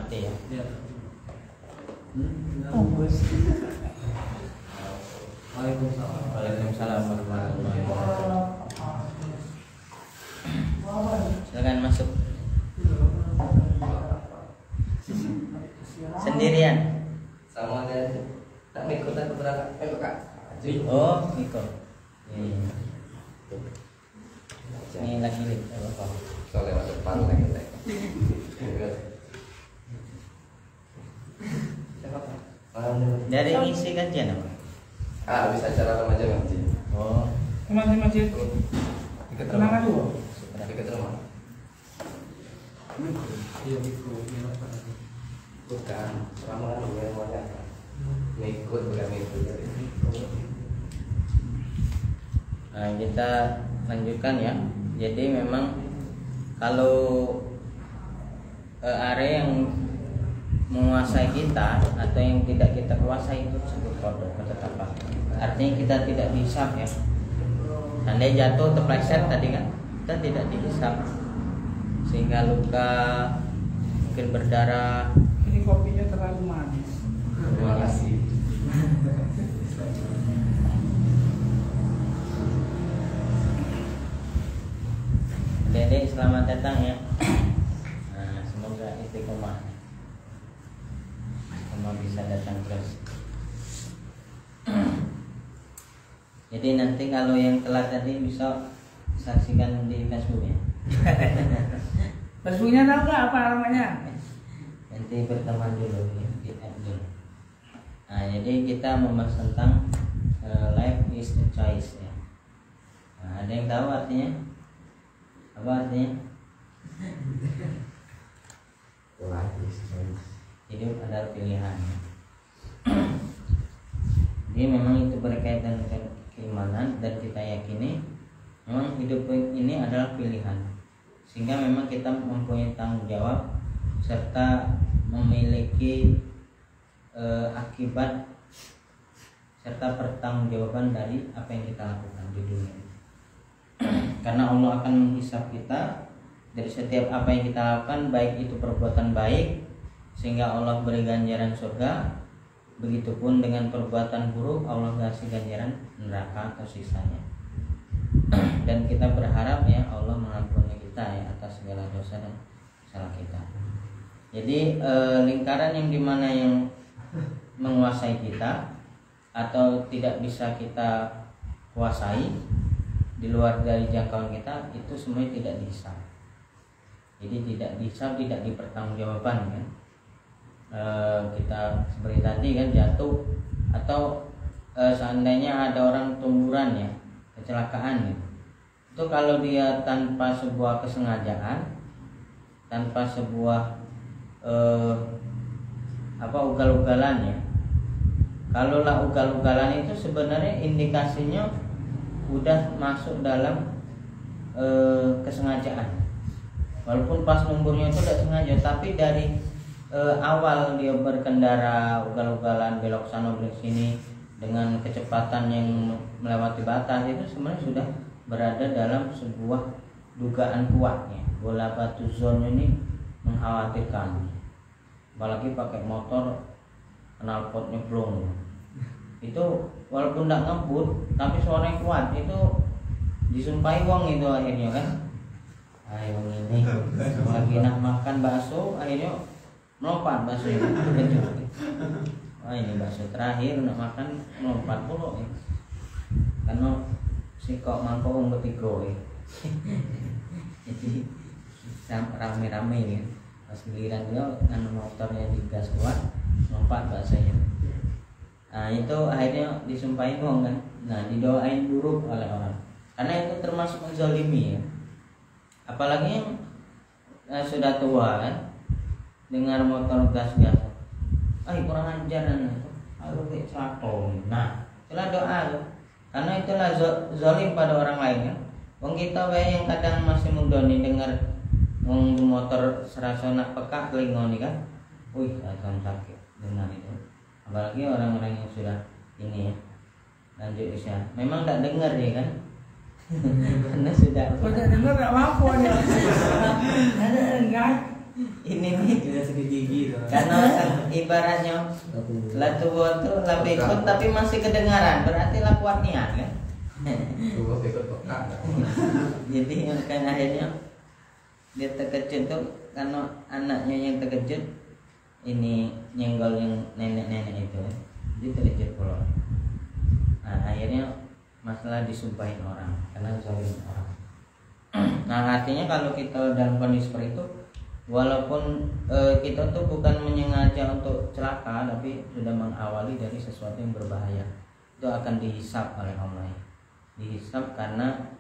mati ya. Waalaikumsalam warahmatullahi wabarakatuh. Silakan masuk. Sendirian? Sama aja. Tak ikut aku berangkat. Kak. Oh, ikut. Ini lagi nih. Soalnya masuk depan lagi. Dari isi kajian apa? Bisa cara remaja ngaji. Oh, Masjid kenangan dulu. Dekat rumah. Bukan, selama dulu yang banyak. Mengikut bukan mengikut. nah kita lanjutkan ya. Jadi memang kalau area yang menguasai kita atau yang tidak kita kuasai itu disebut kodok ketetapan. Artinya kita tidak dihisab ya. Seandainya jatuh terpleset tadi kan, kita tidak dihisab sehingga luka mungkin berdarah. Ini kopinya terlalu manis. Terima kasih. Dedek selamat datang ya. Nah, semoga istiqomah. Semua bisa datang terus. Jadi nanti kalau yang telat tadi bisa saksikan di Facebook ya. Facebooknya tahu nggak apa namanya? Nanti berteman dulu ya, di add dulu. Nah, jadi kita membahas tentang life is a choice ya. Nah, ada yang tahu artinya? Apa artinya? Hidup adalah pilihan. Jadi memang itu berkaitan dengan keimanan dan kita yakini memang hidup ini adalah pilihan. Sehingga memang kita mempunyai tanggung jawab serta memiliki akibat serta pertanggungjawaban dari apa yang kita lakukan di dunia. Karena Allah akan menghisab kita dari setiap apa yang kita lakukan, baik itu perbuatan baik sehingga Allah beri ganjaran surga, begitupun dengan perbuatan buruk Allah kasih ganjaran neraka atau sisanya. Dan kita berharap ya Allah mengampuni kita ya atas segala dosa dan salah kita. Jadi lingkaran yang dimana yang menguasai kita atau tidak bisa kita kuasai di luar dari jangkauan kita, itu semuanya tidak dihisab. Jadi tidak dihisab, tidak dipertanggungjawabkan kan. Kita seperti tadi kan jatuh atau seandainya ada orang tumburan ya, kecelakaan gitu. Itu kalau dia tanpa sebuah kesengajaan, tanpa sebuah ugal-ugalan ya. Kalau lah ugal-ugalan itu sebenarnya indikasinya udah masuk dalam kesengajaan. Walaupun pas nomornya itu tidak sengaja, tapi dari awal dia berkendara ugal-ugalan belok sana belok sini dengan kecepatan yang melewati batas, itu sebenarnya sudah berada dalam sebuah dugaan kuatnya. Bola batu zone ini mengkhawatirkan, apalagi pakai motor knalpot nyeblong. Itu walaupun tidak ngebut tapi suaranya kuat, itu disumpahi wong itu akhirnya kan. Ayo ini lagi nak makan bakso, akhirnya melompat bakso itu kencur. Wah ini bakso terakhir nak makan melompat pula ya. Karena si kok mangkok wong ketiga ya. Jadi rame-rame ya. Pas giliran dia kan motornya digas kuat, lompat baksonya. Nah itu akhirnya disumpahin wong kan. Nah didoain buruk oleh orang, karena itu termasuk menzalimi ya. Apalagi yang sudah tua kan, dengar motor gas-gas, kurang ajar dan aduh kayak satu. Nah itulah doa loh. Karena itulah zalim pada orang lain kan. Wong kita bae yang kadang masih muda nih dengar wong motor serasa nak peka telinga nih kan, wih akan sakit dengar itu. Apalagi orang-orang yang sudah ini ya lanjut usia, memang tak dengar ya kan. Karena sudah dengar tak mampu aja. Ada enggak? Ini nih Tidak sakit gigi tuh. Karena kan ibaratnya latuwo itu lapikut tapi masih kedengaran, berarti lah kuat niat kan. Tuh ikut peka. Jadi kan akhirnya dia terkejut tuh karena anaknya yang terkejut ini nyenggol yang nenek-nenek itu, dia terkejut pula. Nah akhirnya masalah disumpahin orang karena zalim orang. Nah artinya kalau kita dalam kondisi seperti itu, walaupun kita tuh bukan menyengaja untuk celaka, tapi sudah mengawali dari sesuatu yang berbahaya, itu akan dihisab oleh Allah. Dihisab karena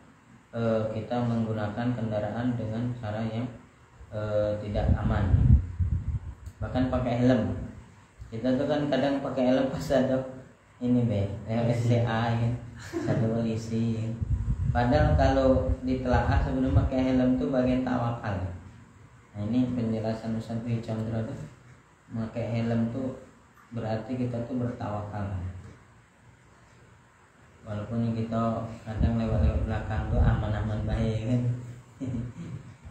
kita menggunakan kendaraan dengan cara yang tidak aman. Bahkan pakai helm, kita tuh kan kadang pakai helm pas ada ini SCA ya, satu polisi ya. Padahal kalau ditelaah sebelum pakai helm tuh bagian tawakal. Nah ini penjelasan Ustaz Dwi Chandra tuh, pakai helm tuh berarti kita tuh bertawakal. Walaupun kita kadang lewat belakang tuh aman-aman baik kan,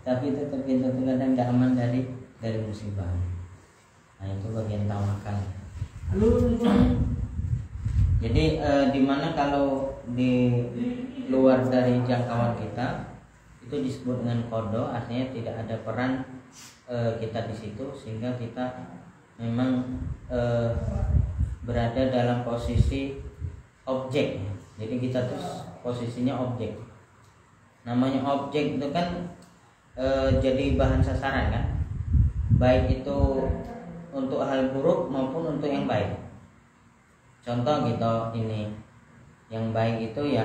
tapi tetap kita tuh kadang nggak aman dari musibah. Nah itu bagian tawakal. Jadi dimana kalau di luar dari jangkauan kita itu disebut dengan kodo, artinya tidak ada peran kita di situ, sehingga kita memang berada dalam posisi objek. Jadi kita tuh posisinya objek. Namanya objek itu kan jadi bahan sasaran kan, baik itu untuk hal buruk maupun untuk yang baik. Contoh kita ini yang baik itu ya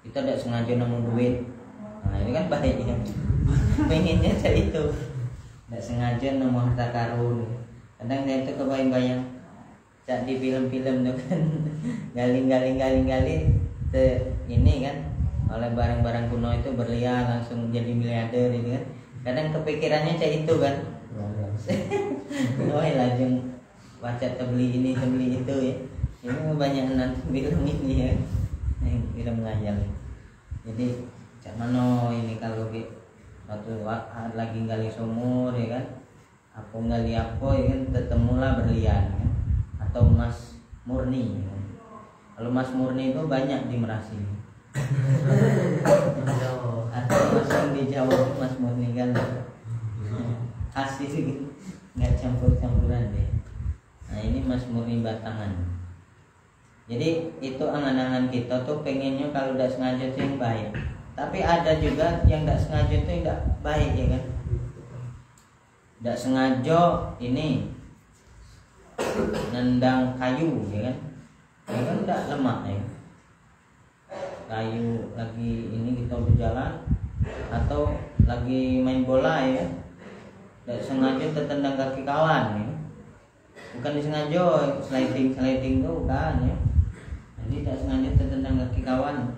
kita tidak sengaja nemu duit. Nah ini kan baik ya. Pengennya saya itu tidak sengaja nemu harta karun. Kadang saya itu kebayang-bayang cak di film-film tuh kan galing ini kan oleh barang-barang kuno itu berlian langsung jadi miliarder ini kan. Kadang kepikirannya cak itu kan. Oh langsung baca beli ini beli itu ya. Ini banyak nanti film ini ya, film ngajal. Jadi cak mano ini kalau waktu lagi gali sumur ya kan, apa gali apa ya kan, ketemulah berlian kan? Atau emas murni ya kan? Kalau emas murni itu banyak di Merasi. Atau emas yang di Jawa itu emas murni kan, asli nggak campur-campuran deh. Nah ini emas murni batangan. Jadi itu angan-angan kita tuh pengennya kalau tidak sengaja itu yang baik. Tapi ada juga yang tidak sengaja itu yang tidak baik ya kan. Tidak sengaja ini nendang kayu ya kan. Ya kan tidak lemak ya. Kayu lagi ini kita berjalan atau lagi main bola ya. Tidak sengaja tertendang kaki kawan ya. Bukan disengaja sliding tuh bukan ya. Jadi tidak sengaja tertendang kaki kawan,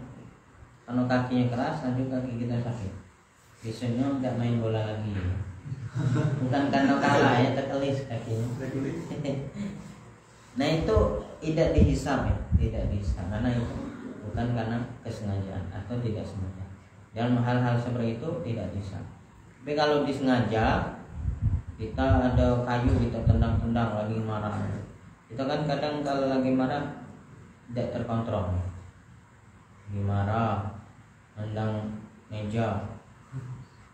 karena kakinya keras lanjut kaki kita sakit. Besoknya tidak main bola lagi ya. Bukan karena kalah ya, terkelis kakinya. Nah itu tidak dihisab ya, tidak dihisab karena itu bukan karena kesengajaan atau tidak sengaja. Dalam hal-hal seperti itu tidak dihisab. Tapi kalau disengaja, kita ada kayu kita tendang-tendang lagi marah. Kita kan kadang kalau lagi marah tidak terkontrol. Lagi marah, nendang meja.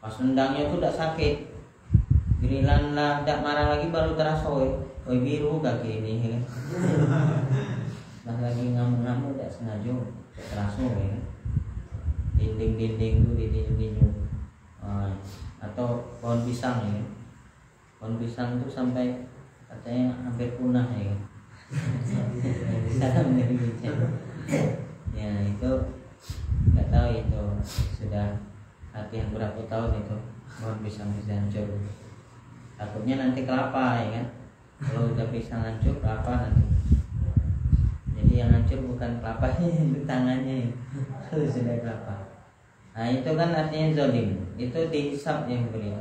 Pas nendangnya itu tidak sakit. Giliran lah tidak marah lagi baru terasa, oi biru kaki ini. Ya. Nah lagi ngamuk-ngamuk tidak sengaja terasa ya. Dinding-dinding tuh dinding-dinding. Atau pohon pisang ya. Pohon pisang itu sampai katanya hampir punah ya. Salam dari ya itu nggak tahu itu sudah latihan berapa tahun itu pohon pisang bisa hancur. Takutnya nanti kelapa ya kan. Kalau udah pisang hancur kelapa nanti. Jadi yang hancur bukan kelapanya itu tangannya ya. Kalau sudah kelapa. Nah itu kan artinya zalim. Itu dihisab yang beliau.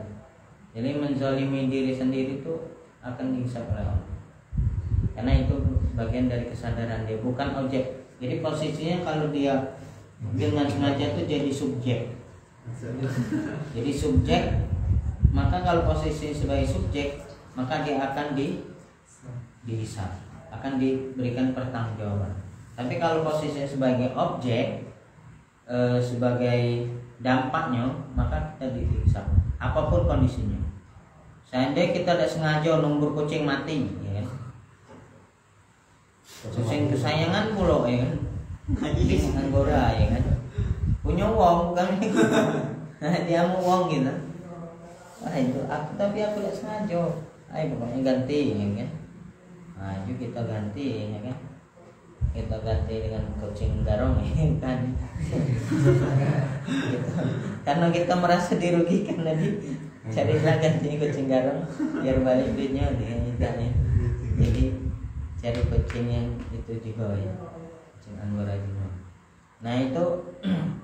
Jadi menzalimi diri sendiri itu akan dihisab oleh Allah. Karena itu bagian dari kesadaran dia, bukan objek. Jadi posisinya kalau dia dengan sengaja itu jadi subjek. Jadi subjek, maka kalau posisi sebagai subjek maka dia akan dihisab, akan diberikan pertanggungjawaban. Tapi kalau posisinya sebagai objek, sebagai dampaknya, maka kita dihisab apapun kondisinya. Seandainya kita tidak sengaja nunggu kucing mati, ya kan? Kucing kesayangan pulau, ya kan? Kucing Anggora, ya kan? Punya uang bukan? Dia mau uang gitu. Itu aku, tapi aku tidak sengaja. Ayo pokoknya ganti, ya kan? Nah, itu kita ganti, ya kan? Kita ganti dengan kucing garong, ya kan? Gitu. Karena kita merasa dirugikan tadi, carilah ganti kucing garong biar balik duitnya, ya. Jadi cari kucing yang itu juga, ya, kucing Anggora juga. Nah itu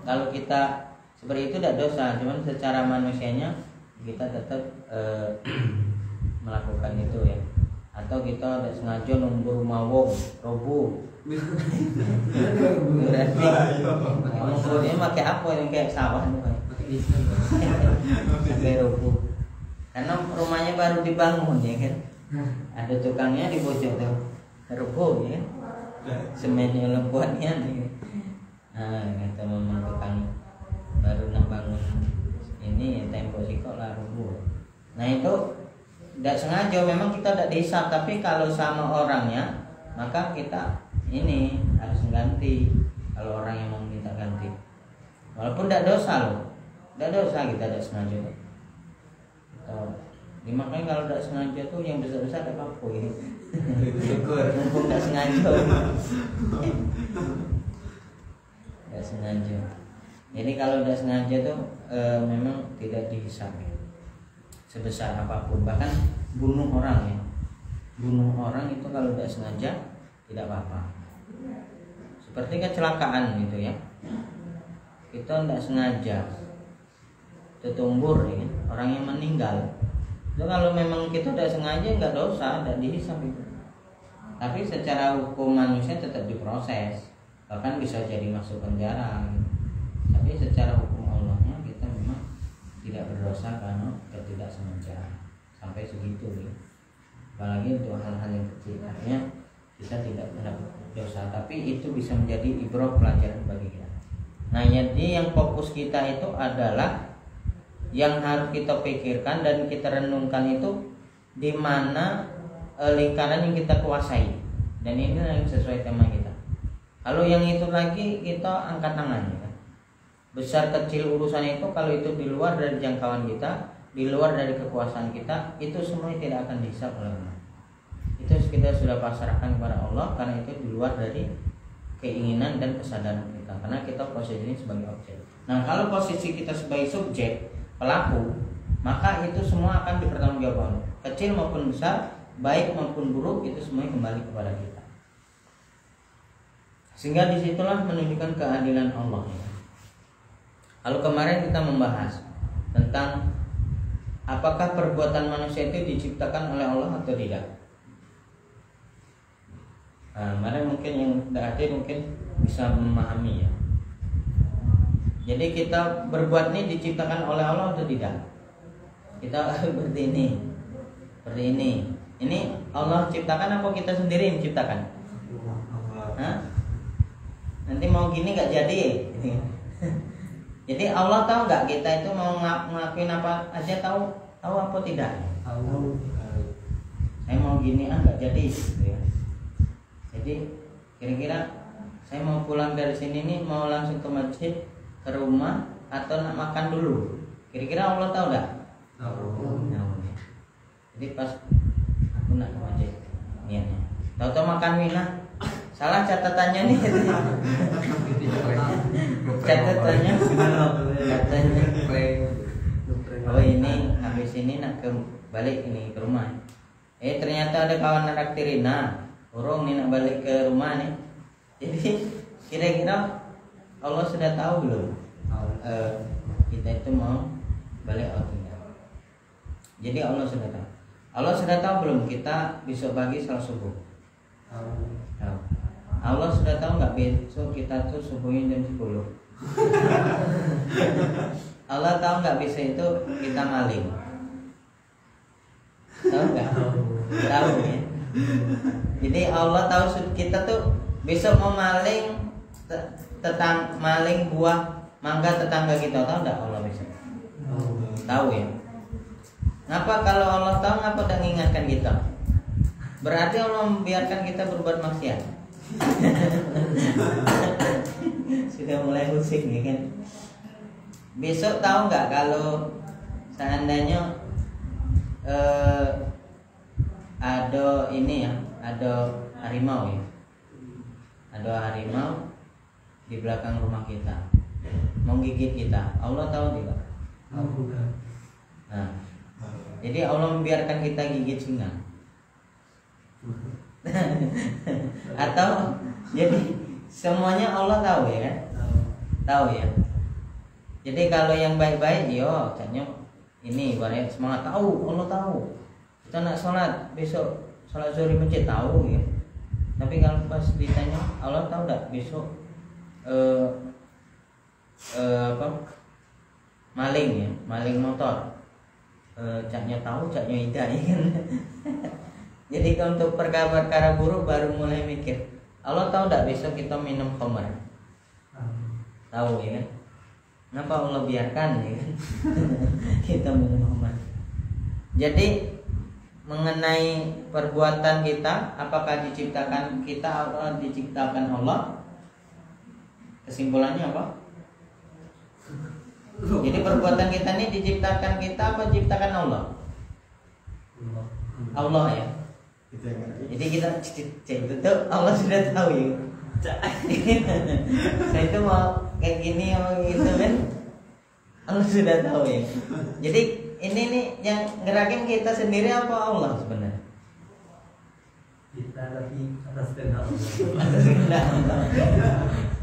kalau kita seperti itu tidak dosa, cuman secara manusianya kita tetap melakukan itu, ya. Atau kita tidak sengaja nunggu rumah wong roboh. Berarti nunggunya pakai apa yang kayak sawah nih? Pakai roboh. Karena rumahnya baru dibangun, ya kan? Ada tukangnya di pojok tuh, roboh, ya. Semennya lembuannya nih. Nah, kata memang tukang baru nak bangun ini, ya, tembok sikok lah roboh. Nah itu tidak sengaja, memang kita tidak dihisab, tapi kalau sama orangnya maka kita ini harus ganti. Kalau orang yang mau minta ganti, walaupun tidak dosa loh, tidak dosa kita tidak sengaja. Makanya kalau tidak sengaja tuh yang besar-besar ada apa ya? Mumpung tidak sengaja. Tidak sengaja. Jadi kalau tidak sengaja tuh memang tidak dihisab, ya. Sebesar apapun, bahkan bunuh orang, ya. Bunuh orang itu kalau tidak sengaja tidak apa-apa. Seperti kecelakaan gitu, ya. Kita tidak sengaja tertumbur, ya, orang yang meninggal. Itu kalau memang kita tidak sengaja nggak dosa, tidak dihisab itu. Tapi secara hukum manusia tetap diproses, bahkan bisa jadi masuk penjara, gitu. Tapi secara hukum Allahnya kita memang tidak berdosa karena ketidaksengajaan sampai segitu, ya. Apalagi untuk hal-hal yang kecil, artinya kita tidak mendapat dosa, tapi itu bisa menjadi ibrah, pelajaran bagi kita. Nah, jadi yang fokus kita itu adalah yang harus kita pikirkan dan kita renungkan itu di mana lingkaran yang kita kuasai, dan ini yang sesuai tema kita. Kalau yang itu lagi kita angkat tangan, ya. Besar kecil urusan itu kalau itu di luar dari jangkauan kita, di luar dari kekuasaan kita, itu semua tidak akan dihisab oleh Allah. Itu kita sudah pasrahkan kepada Allah, karena itu di luar dari keinginan dan kesadaran kita, karena kita posisi ini sebagai objek. Nah, kalau posisi kita sebagai subjek, pelaku, maka itu semua akan dipertanggungjawabkan, kecil maupun besar, baik maupun buruk, itu semuanya kembali kepada kita. Sehingga disitulah menunjukkan keadilan Allah, ya. Kalau kemarin kita membahas tentang apakah perbuatan manusia itu diciptakan oleh Allah atau tidak. Nah, kemarin mungkin yang tidak ada mungkin bisa memahami, ya. Jadi kita berbuat ini diciptakan oleh Allah atau tidak? Kita seperti ini. Ini Allah ciptakan apa kita sendiri yang menciptakan? Hah? Nanti mau gini nggak jadi. Jadi Allah tahu nggak kita itu mau ngelakuin apa aja, tahu apa tidak? Tahu. Saya mau gini nggak jadi, gitu, ya. Jadi kira-kira saya mau pulang dari sini nih, mau langsung ke masjid, ke rumah, atau nak makan dulu? Kira-kira Allah tahu nggak? Tahu. Jadi pas aku nak ke masjid, niatnya, tahu-tahu makan minah, salah catatannya nih. Catatannya, katanya, oh ini habis ini nak balik ini ke rumah. Ternyata ada kawan naktirin, urung nih nak balik ke rumah nih. Jadi kira-kira Allah sudah tahu belum kita itu mau balik atau tidak? Jadi Allah sudah tahu. Allah sudah tahu belum kita besok pagi salat subuh? Tahu. Allah sudah tahu nggak besok kita tuh subuhnya jam 10? Allah tahu nggak bisa itu kita maling? Tahu nggak? Tahu ya. Jadi Allah tahu kita tuh besok mau maling maling buah mangga tetangga kita, tahu nggak Allah besok? Tahu ya. Ngapa kalau Allah tahu ngapa udah mengingatkan kita? Berarti Allah membiarkan kita berbuat maksiat. Sudah mulai pusing ya kan. Besok tahu nggak kalau seandainya ada ini ya, ada harimau ya, ada harimau di belakang rumah kita mau gigit kita, Allah tahu tidak? Nah, jadi Allah membiarkan kita gigit singa. Atau jadi semuanya Allah tahu ya kan? Tahu ya. Jadi kalau yang baik-baik, yo, katanya ini ibaratnya semangat, tahu, Allah tahu. Kita nak sholat besok, sholat zuhur di masjid, tahu ya. Tapi kalau pas ditanya Allah tahu tak besok apa maling ya, maling motor, caknya tahu, caknya tidak ya kan. Jadi kalau untuk perkara-perkara buruk baru mulai mikir. Allah tahu tak besok kita minum khamar? Tahu ya kan? Kenapa Allah biarkan ya kan? Kita minum khamar. Jadi mengenai perbuatan kita, apakah diciptakan kita atau diciptakan Allah? Kesimpulannya apa? Jadi perbuatan kita ini diciptakan kita apa diciptakan Allah? Allah ya. Jadi kita itu tuh Allah sudah tahu ya. Saya itu mau kayak gini mau gitu kan, Allah sudah tahu ya. Jadi ini nih yang ngerakin kita sendiri apa Allah sebenarnya? Kita lebih atas kehendak Allah.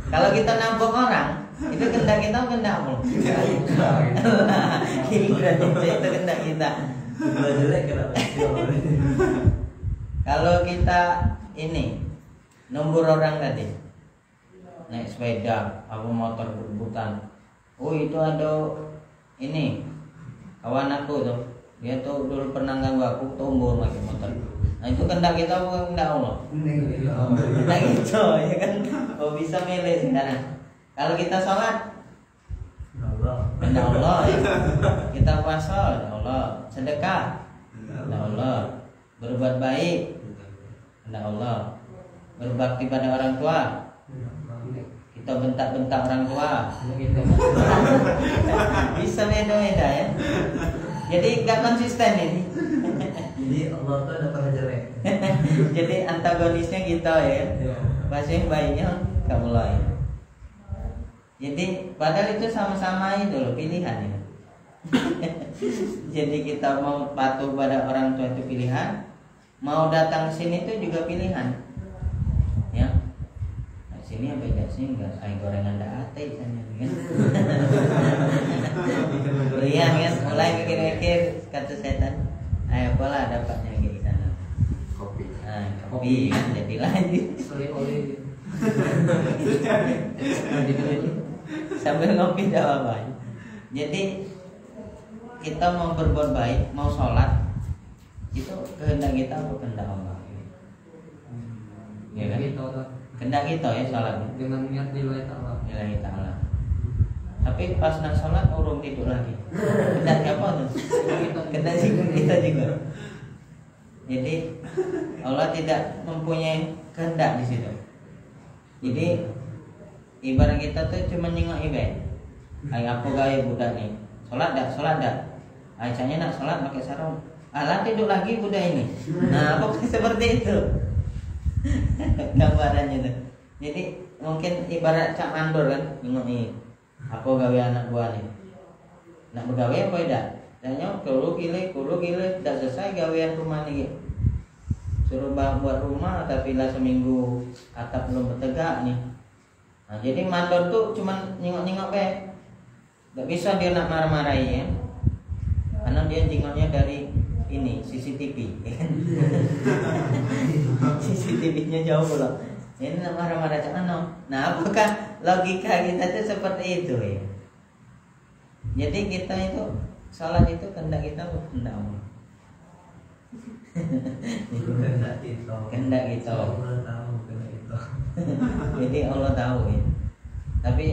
Kalau kita nampok orang, itu kehendak kita kehendak Allah. Ini berarti itu kehendak kita. Kalau kita ini nombor orang tadi naik sepeda, apa motor berebutan, oh itu ada ini kawan aku tuh, dia tuh dulu pernah ganggu aku, tumbuh pakai motor. Nah itu kehendak kita bukan kehendak Allah. Kehendak itu ya kan, oh bisa milih sekarang. Kalau kita sholat, kehendak Allah ya. Kita puasa, kehendak Allah. Sedekah, kehendak Allah. Berbuat baik, kehendak Allah. Berbakti pada orang tua, kita bentak-bentak orang tua. Bisa beda-beda ya. Jadi nggak konsisten ini. Jadi Allah tuh ada pada jelek. Jadi antagonisnya kita ya. Bahasa yang baiknya kamu lain. Jadi padahal itu sama-sama itu loh pilihan ya. Jadi kita mau patuh pada orang tua itu pilihan, mau datang ke sini itu juga pilihan. Ya. Nah, sini apa enggak sih enggak ayam gorengan dak ate sana kan. Iya kan, mulai mikir-mikir kata setan. Ayo pola dapatnya di sana. Kopi. Nah, kopi kan jadi lanjut. Oli-oli. Sambil ngopi dah apa. Jadi kita mau berbuat baik, mau sholat, itu kehendak kita atau kehendak Allah? Ya kan? Kehendak kita ya sholat. Dengan niat lillahi ta'ala. Lillahi ta'ala. Tapi pas nak sholat urung tidur lagi. Kehendak siapa tuh? Kehendak kita juga. Jadi Allah tidak mempunyai kehendak di situ. Jadi ibarat kita tuh cuma nyengok ibadah. Ayo aku gaya budak nih. Sholat dak? Aisyahnya nak sholat pakai sarung. Alah tidur lagi budak ini. Nah, pokoknya seperti itu. Gambarannya tuh. Jadi mungkin ibarat cak mandor kan, nyengok nih. Aku gawe anak buah nih. Nak begawe apa tidak? Tanya kulo gile, tidak selesai gawean rumah nih. Suruh buat rumah tapi lah seminggu atap belum bertegak nih. Nah, jadi mandor tuh cuman nyengok-nyengok kayak. Gak bisa dia nak marah-marahi ya. Karena dia jengoknya dari ini CCTV ya kan? CCTV-nya jauh loh. Ini nak marah-marah jangan no. Nah apakah logika kita itu seperti itu ya? Jadi kita itu sholat itu kehendak kita kehendak Allah. Kehendak kita. Kehendak kita. Allah tahu kehendak kita. Jadi Allah tahu ya. Tapi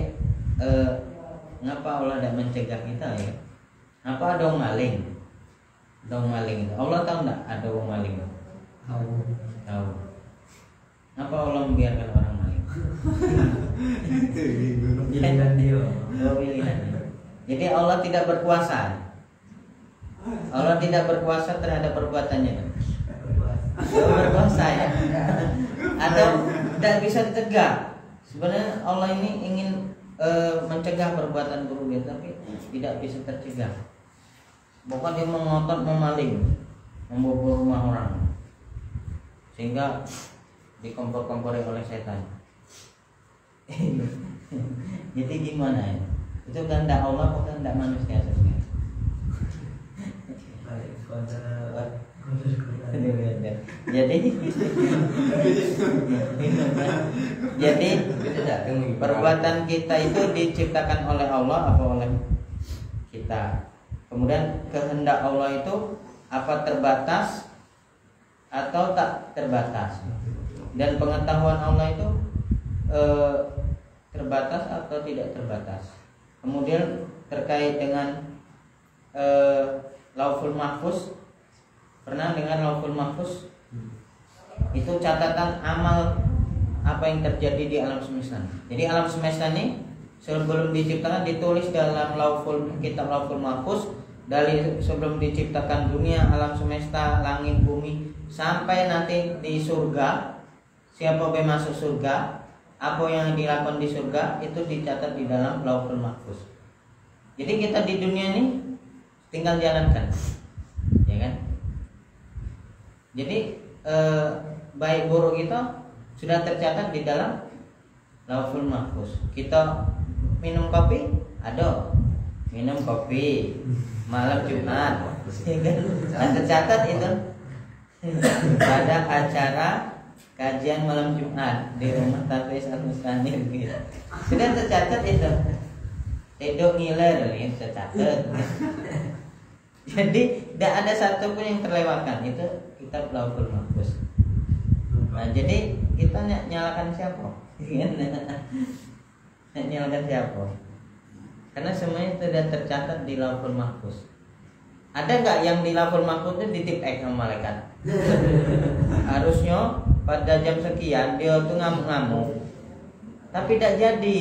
ngapa Allah tidak mencegah kita ya? Apa ada orang maling? Ada orang maling itu. Allah tahu enggak ada orang maling? Tahu. Tahu. Ngapa Allah membiarkan orang maling? Pilihan dia. Oh, pilihan. Jadi Allah tidak berkuasa. Allah tidak berkuasa terhadap perbuatannya. Berkuasa ya. Atau tidak bisa dicegah. Sebenarnya Allah ini ingin mencegah perbuatan buruk dia, tapi tidak bisa tercegah. Bukan dia mengotot memaling, membobol rumah orang, sehingga dikompor-kompori oleh setan. Jadi gimana ya? Itu kehendak Allah bukan kehendak manusia sebenarnya. Jadi perbuatan kita itu diciptakan oleh Allah apa oleh kita. Kemudian kehendak Allah itu apa terbatas atau tak terbatas. Dan pengetahuan Allah itu terbatas atau tidak terbatas. Kemudian terkait dengan Lauhul Mahfuz, pernah dengan Lauhul Mahfuz? Itu catatan amal apa yang terjadi di alam semesta. Jadi alam semesta ini sebelum diciptakan ditulis dalam kitab Lauhul Mahfuz, dari sebelum diciptakan dunia, alam semesta, langit, bumi, sampai nanti di surga, siapa yang masuk surga, apa yang dilakukan di surga itu dicatat di dalam Lauhul Mahfuz. Jadi kita di dunia ini tinggal jalankan, ya kan? Jadi baik buruk kita sudah tercatat di dalam Lauhul Mahfuz. Kita minum kopi, ada minum kopi malam Jumat, ya kan? Tercatat itu pada acara kajian malam Jumat di rumah Tafis Al-Mustanir gitu. Sudah tercatat itu. Tidur ngiler ini tercatat. Jadi tidak ada satupun yang terlewatkan, itu kitab Lauhul Mahfuz. Nah, jadi kita nyalakan siapa? Nyalakan siapa? Karena semuanya sudah tercatat di Lauhul Mahfuz. Ada nggak yang di Lauhul Mahfuz itu ditip sama malaikat? Harusnya pada jam sekian dia tuh ngamuk-ngamuk, tapi tidak jadi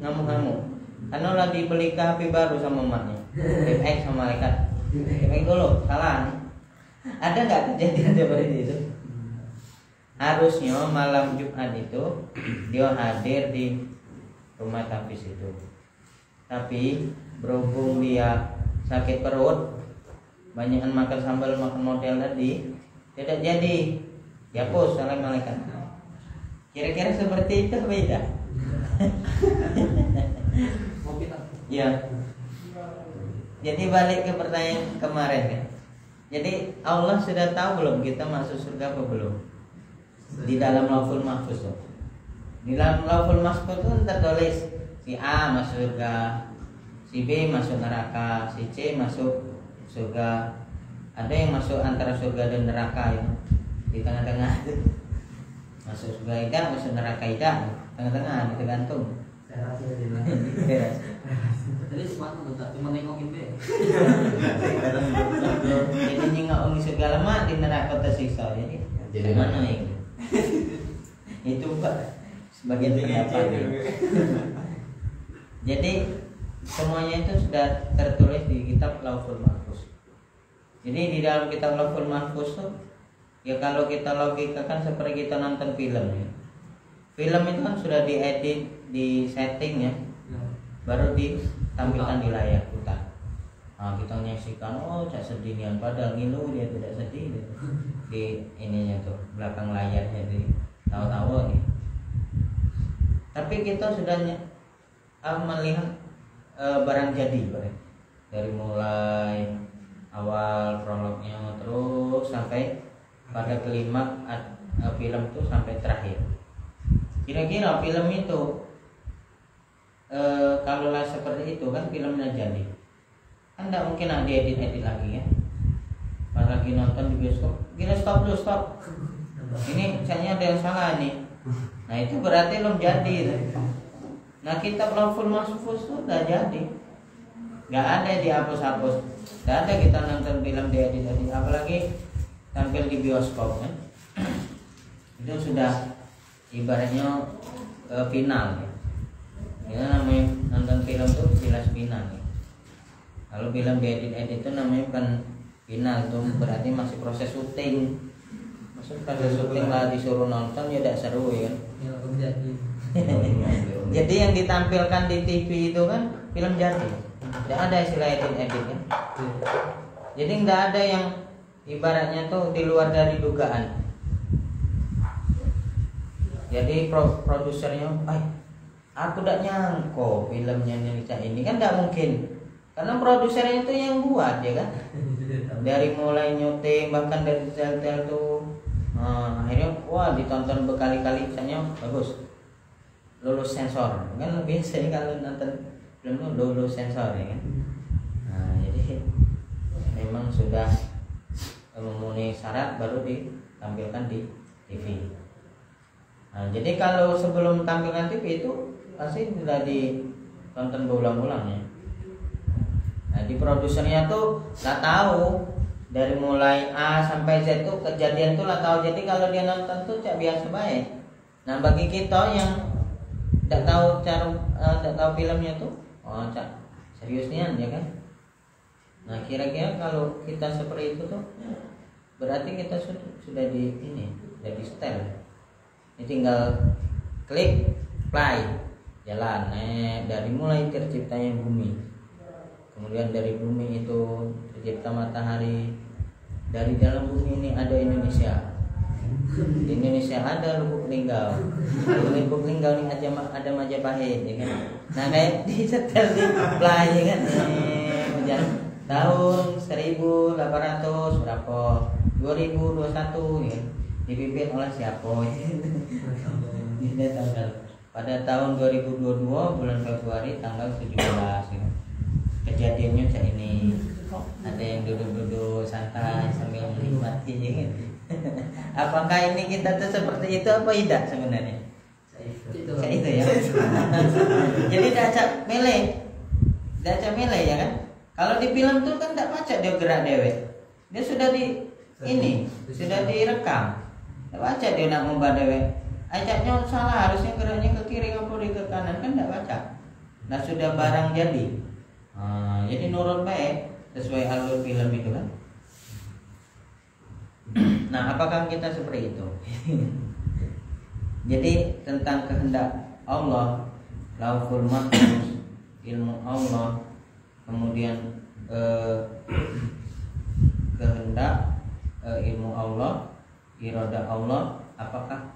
ngamuk-ngamuk karena lagi beli HP baru sama emaknya. Tip sama malaikat. Tip dulu, salah. Ada nggak kejadian seperti itu? Harusnya malam Jumat itu dia hadir di rumah Tafis itu. Tapi berhubung dia sakit perut, banyakan makan sambal, makan model tadi, tidak jadi. Dihapus oleh malaikat. Kira-kira seperti itu beda. Ya. Jadi balik ke pertanyaan kemarin ya. Jadi Allah sudah tahu belum kita masuk surga apa belum? Di dalam Lauhul Mahfuz tuh. Di dalam Lauhul Mahfuz itu tertulis si A masuk surga, si B masuk neraka, si C masuk surga. Ada yang masuk antara surga dan neraka ya. Di tengah-tengah itu. Masuk surga tidak, masuk neraka tidak. Tengah-tengah tergantung. Tadi sempat bentar cuma nengokin deh. Jadi nyingok segala mak di neraka tersiksa. Jadi mana ini? Itu Pak sebagian pendapat. Jadi semuanya itu sudah tertulis di kitab Lauhul Mahfuz. Jadi di dalam kitab Lauhul Mahfuz tuh ya kalau kita logikakan seperti kita nonton film ya. Film itu kan sudah diedit, di setting ya, baru ditampilkan di layar putar. Nah, kita menyaksikan, oh cak sedih nian, padahal ngilu dia tidak sedih gitu. Di ininya tuh belakang layarnya di tahu-tahu nih. Tapi kita sudah melihat barang jadi dari mulai awal prolognya terus sampai pada klimaks film itu sampai terakhir. Kira-kira film itu kalau lah seperti itu kan filmnya jadi kan tidak mungkin diedit-edit lagi ya. pas lagi nonton di bioskop, gila stop dulu stop. Ini kayaknya ada yang salah nih. Nah itu berarti belum jadi. Nah kitab Lauhul Mahfuz itu udah jadi, nggak ada dihapus-hapus, nggak ada kita nonton film diedit-edit, apalagi tampil di bioskop kan. Itu sudah ibaratnya final ya. Itu namanya nonton film tuh jelas final ya. Kalau film diedit-edit itu namanya bukan final, tuh berarti masih proses syuting. Maksud proses syuting lah disuruh nonton ya tidak seru ya. Ya aku jadi. Jadi yang ditampilkan di TV itu kan film jadi. Tidak ada istilah edit-edit kan. Jadi nggak ada yang ibaratnya tuh di luar dari dugaan. Jadi produsernya, aku tidak nyangko filmnya Indonesia ini kan tidak mungkin. Karena produsernya itu yang buat ya kan. Dari mulai nyuting bahkan dari detail-detail tuh, akhirnya wah ditonton berkali-kali, misalnya bagus, lulus sensor kan. Biasanya kalau nonton film tuh lulus sensor ya kan. Nah jadi memang sudah memenuhi syarat baru ditampilkan di TV. Nah jadi kalau sebelum tampilkan TV itu pasti sudah ditonton berulang-ulang ya. Nah di produsernya tuh nggak tahu dari mulai A sampai Z tuh kejadian tuh nggak tahu. Jadi kalau dia nonton tuh cak biasa baik. Nah bagi kita yang tidak tahu cara, tidak tahu filmnya tuh, cak seriusnya ya kan. Nah kira-kira kalau kita seperti itu tuh berarti kita sudah di ini, jadi setel. Ini tinggal klik play, jalan. Dari mulai terciptanya bumi, kemudian dari bumi itu tercipta matahari, dari dalam bumi ini ada Indonesia. Di Indonesia ada Lubuk Linggau. Di Lubuk Linggau ini ada Majapahit ya kan. Nah kayak di setel di play ya kan. Tahun 1800 berapa? 2021 ya. Dipimpin oleh siapa? Ini tanggal pada tahun 2022 bulan Februari tanggal 17 ya. Kejadiannya kayak ini. Ada yang duduk-duduk santai sambil menikmati ya kan. Apakah ini kita tuh seperti itu apa tidak sebenarnya? Kayak itu ya. Jadi dacak mele ya kan. Kalau di film tuh kan tidak baca dia gerak dewek. Dia sudah sudah direkam. Tidak baca dia nak ngubah dewek. Ajaknya salah, harusnya geraknya ke kiri atau ke kanan kan tidak baca. Nah sudah barang jadi. Jadi nurut baik sesuai alur film itu kan. Nah apakah kita seperti itu? Jadi tentang kehendak Allah, Lauhul Mahfuz, ilmu Allah, kemudian kehendak, ilmu Allah, iradah Allah, apakah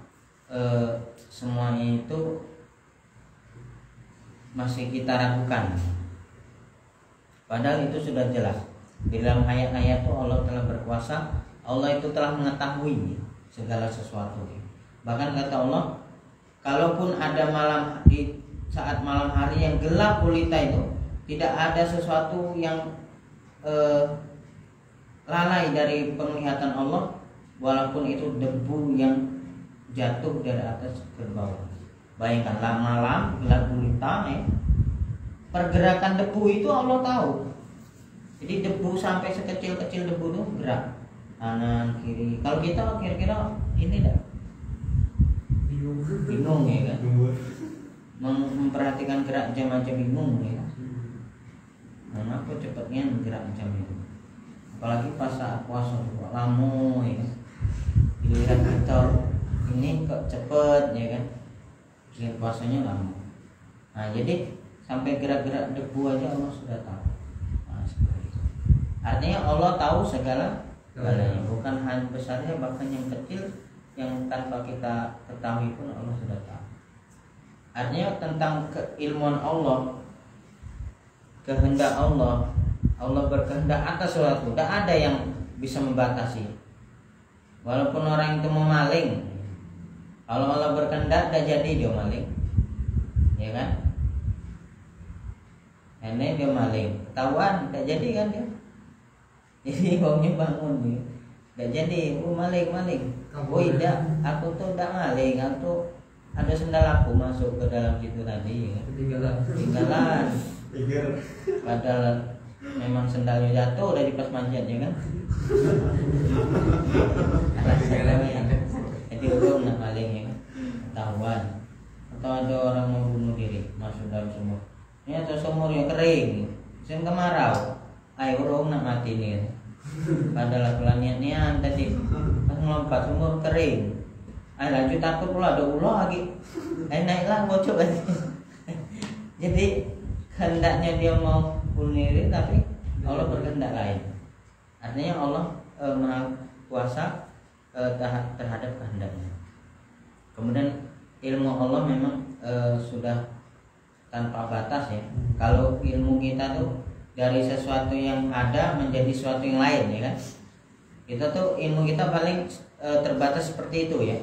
semuanya itu masih kita ragukan? Padahal itu sudah jelas di dalam ayat-ayat itu Allah telah berkuasa, Allah itu telah mengetahui segala sesuatu. Bahkan kata Allah, kalaupun ada malam, di saat malam hari yang gelap gulita itu, tidak ada sesuatu yang lalai dari penglihatan Allah, walaupun itu debu yang jatuh dari atas ke bawah. Bayangkanlah malam gelap gulita pergerakan debu itu Allah tahu. Jadi debu sampai sekecil-kecil debu itu gerak kanan kiri. Kalau kita kira-kira ini dah bingung ya kan. Memperhatikan gerak jam aja bingung ya kan. Kenapa cepatnya gerak macam itu? Apalagi pas saat puasa lama ya kan. Giliran kita ini kok cepet ya kan. Giliran puasanya lama. Nah jadi sampai gerak-gerak debu aja Allah sudah tahu. Nah, seperti itu. Artinya Allah tahu segala galanya, bukan hanya besarnya, bahkan yang kecil yang tanpa kita ketahui pun Allah sudah tahu. Artinya tentang keilmuan Allah, kehendak Allah, Allah berkehendak atas sesuatu, tidak ada yang bisa membatasi. Walaupun orang itu mau maling, kalau Allah berkehendak tidak jadi dia maling, ya kan? Ini dia maling, ketahuan, tidak jadi kan dia. Jadi wongnya bangun nih. Gak jadi, maling. Oh tidak, aku tuh tidak maling, aku tuh ada sendal aku masuk ke dalam situ tadi. Ketinggalan. Padahal memang sendalnya jatuh dari pas manjat ya kan. Jadi urung nak maling ya kan. Ketahuan. Atau ada orang mau bunuh diri masuk dalam sumur. Ini atau sumur yang kering, musim kemarau. Ayo urung nak mati nih. Kan? Padahal aku niat tadi pas melompat sumur kering. Ayo lanjut takut pula ada ular lagi. Ayo naiklah bocok aja. Jadi hendaknya dia mau bunuh diri tapi Allah berkehendak lain. Artinya Allah Maha Kuasa terhadap kehendaknya. Kemudian ilmu Allah memang sudah tanpa batas ya. Kalau ilmu kita tuh dari sesuatu yang ada menjadi sesuatu yang lain ya kan. Kita tuh ilmu kita paling terbatas seperti itu ya.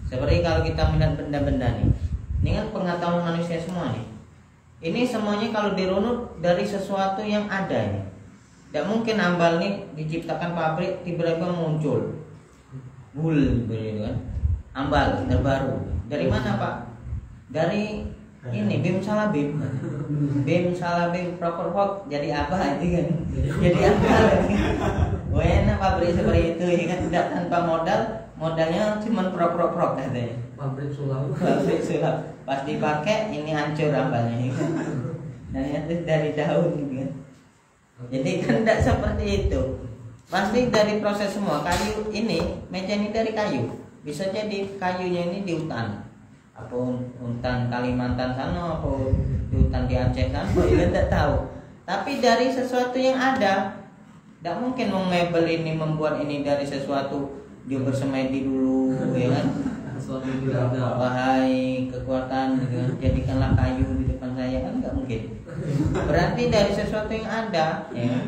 Seperti kalau kita melihat benda-benda nih. Ini kan pengetahuan manusia semua nih. Ini semuanya kalau dirunut dari sesuatu yang ada nih. Tidak mungkin ambal nih diciptakan pabrik tiba-tiba muncul. Bul begitu kan. Ambal terbaru. Dari mana Pak? Dari ini bim salah bim proper jadi apa itu kan? Jadi apa? Enak pabrik seperti itu ya kan, tidak tanpa modalnya cuma prok katanya. Pabrik sulap. Pas dipakai ini hancur ambalnya ya kan? Dan itu dari daun gitu kan. Jadi kan tidak seperti itu. Pasti dari proses semua. Kayu ini, meja ini dari kayu. Bisa jadi kayunya ini di hutan. Apa hutan Kalimantan sana, apa di hutan di Aceh sana, kita tidak tahu. Tapi dari sesuatu yang ada, tidak mungkin mebel ini membuat ini dari sesuatu dia bersemedi dulu, ya kan? Sesuatu yang tidak ada. Wahai kekuatan, jadikanlah kayu di depan saya kan nggak mungkin. Berarti dari sesuatu yang ada, ya.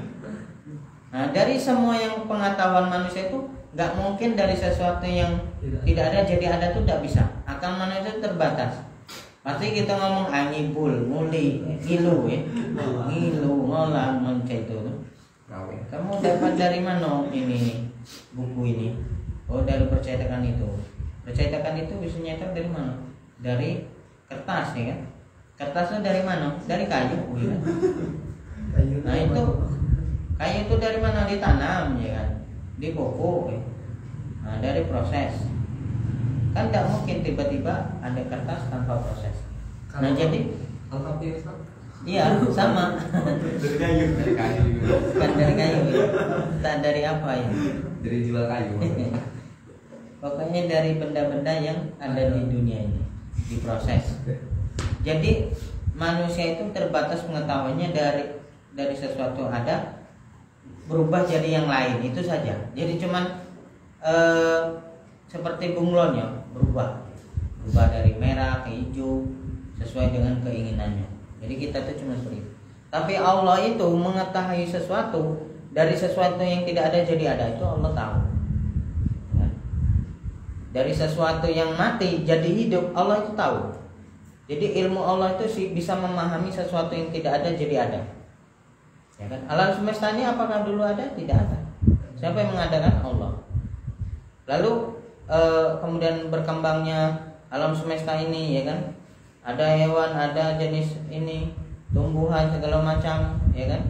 Nah dari semua yang pengetahuan manusia itu nggak mungkin dari sesuatu yang tidak ada jadi ada tuh tidak bisa. Akal manusia itu terbatas. Pasti kita ngomong angibul, muli, ngilu ya, ngilu, ngolah, mencet itu. Kamu dapat dari mana ini buku ini? Oh dari percetakan itu. Percetakan itu bisa nyetak dari mana? Dari kertas ya kan? Kertasnya dari mana? Dari kayu, ya kan? Nah itu kayu itu dari mana ditanam ya kan? Di pokok ya. Nah dari proses kan tidak mungkin tiba-tiba ada kertas tanpa proses. Nah jadi alfabet iya sama Dari kayu juga. bukan dari kayu ya. Tak dari apa ya? Dari jual kayu. Pokoknya dari benda-benda yang ada di dunia ini diproses. Jadi manusia itu terbatas pengetahuannya dari sesuatu ada berubah jadi yang lain itu saja. Jadi cuman seperti bunglonnya berubah dari merah ke hijau sesuai dengan keinginannya. Jadi kita tuh cuma seperti itu. Tapi Allah itu mengetahui sesuatu dari sesuatu yang tidak ada jadi ada, itu Allah tahu. Ya. Dari sesuatu yang mati jadi hidup, Allah itu tahu. Jadi ilmu Allah itu sih bisa memahami sesuatu yang tidak ada jadi ada. Ya kan? Alam semesta ini apakah dulu ada? Tidak ada. Siapa yang mengadakan? Allah. Lalu kemudian berkembangnya alam semesta ini, ya kan? Ada hewan, ada jenis ini, tumbuhan segala macam, ya kan?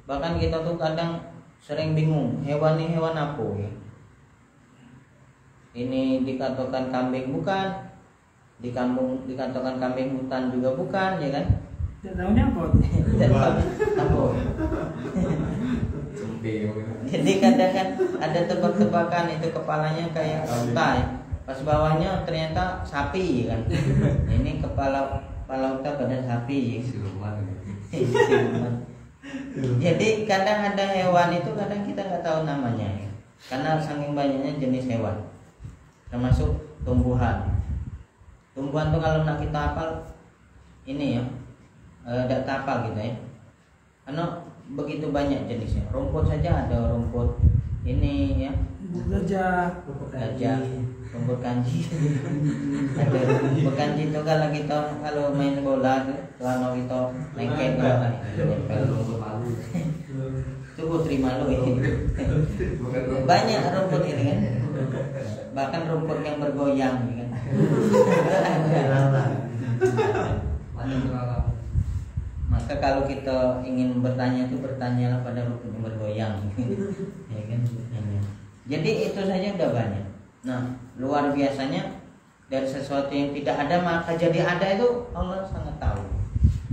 Bahkan kita tuh kadang sering bingung, hewan ini hewan apa? Ya? Ini dikatakan kambing bukan, dikatakan kambing hutan juga bukan, ya kan? Daunnya apa? Apa? Jadi kadang kan ada tebak-tebakan itu kepalanya kayak unta, ya. Pas bawahnya ternyata sapi, kan? Ini kepala unta badan sapi. Siluman. Jadi kadang ada hewan itu kadang kita nggak tahu namanya, ya. Karena saking banyaknya jenis hewan, termasuk tumbuhan. Tumbuhan tuh kalau nak kita hafal ini ya, tidak hafal gitu ya. Karena begitu banyak jenisnya. Rumput saja ada rumput ini ya. Gajah. Rumput kanji. Ada rumput kanji itu kalau main bola tuh, kalau kita lengket kan nempel rumput palu. Tunggu terima lo ini. Bukan rumput. Banyak rumput ini kan. Bahkan rumput yang bergoyang ya kan. Banyak pengalaman. Maka kalau kita ingin bertanya itu bertanyalah pada rumput yang bergoyang. Ya kan? Jadi itu saja udah banyak. Nah, luar biasanya dari sesuatu yang tidak ada maka jadi ada itu Allah sangat tahu.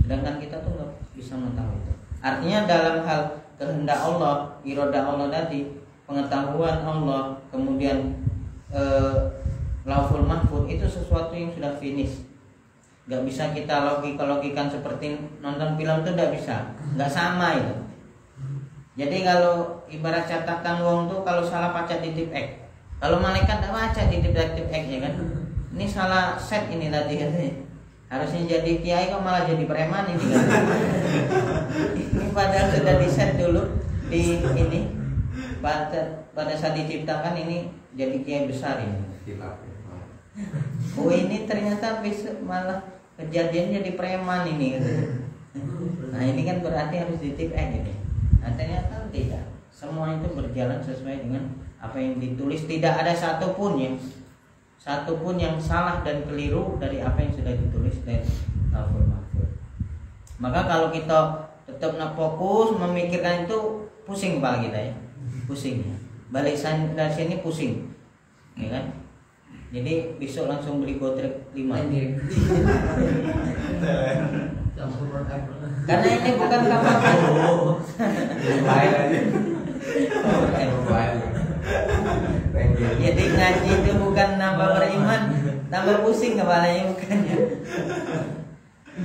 Sedangkan kita tuh nggak bisa mengetahui itu. Artinya dalam hal kehendak Allah, iroda Allah tadi, pengetahuan Allah, kemudian Lauhul Mahfuz itu sesuatu yang sudah finish. Nggak bisa kita logika-logikan seperti nonton film itu nggak bisa, nggak sama itu. Jadi kalau ibarat catatan wong tuh kalau salah baca titip X, kalau malaikat nggak baca titip X ya kan? Ini salah set ini tadi katanya. Harusnya jadi kiai kok malah jadi preman ini kan? Ini padahal sudah di set dulu di ini pada saat diciptakan ini jadi kiai besar ini. Oh ini ternyata besok malah kejadian jadi preman ini. Nah ini kan berarti harus ditip ini. Nah ternyata tidak. Semua itu berjalan sesuai dengan apa yang ditulis. Tidak ada satupun yang salah dan keliru dari apa yang sudah ditulis dari Lauhul Mahfuz. Maka kalau kita tetap fokus memikirkan itu pusing kepala kita ya, pusing ya. Balik dari sini pusing, ya kan? Jadi besok langsung beli gotrek 5. Karena ini bukan kapasitas. Jadi ngaji itu bukan nambah beriman, tambah pusing kepalanya bukannya.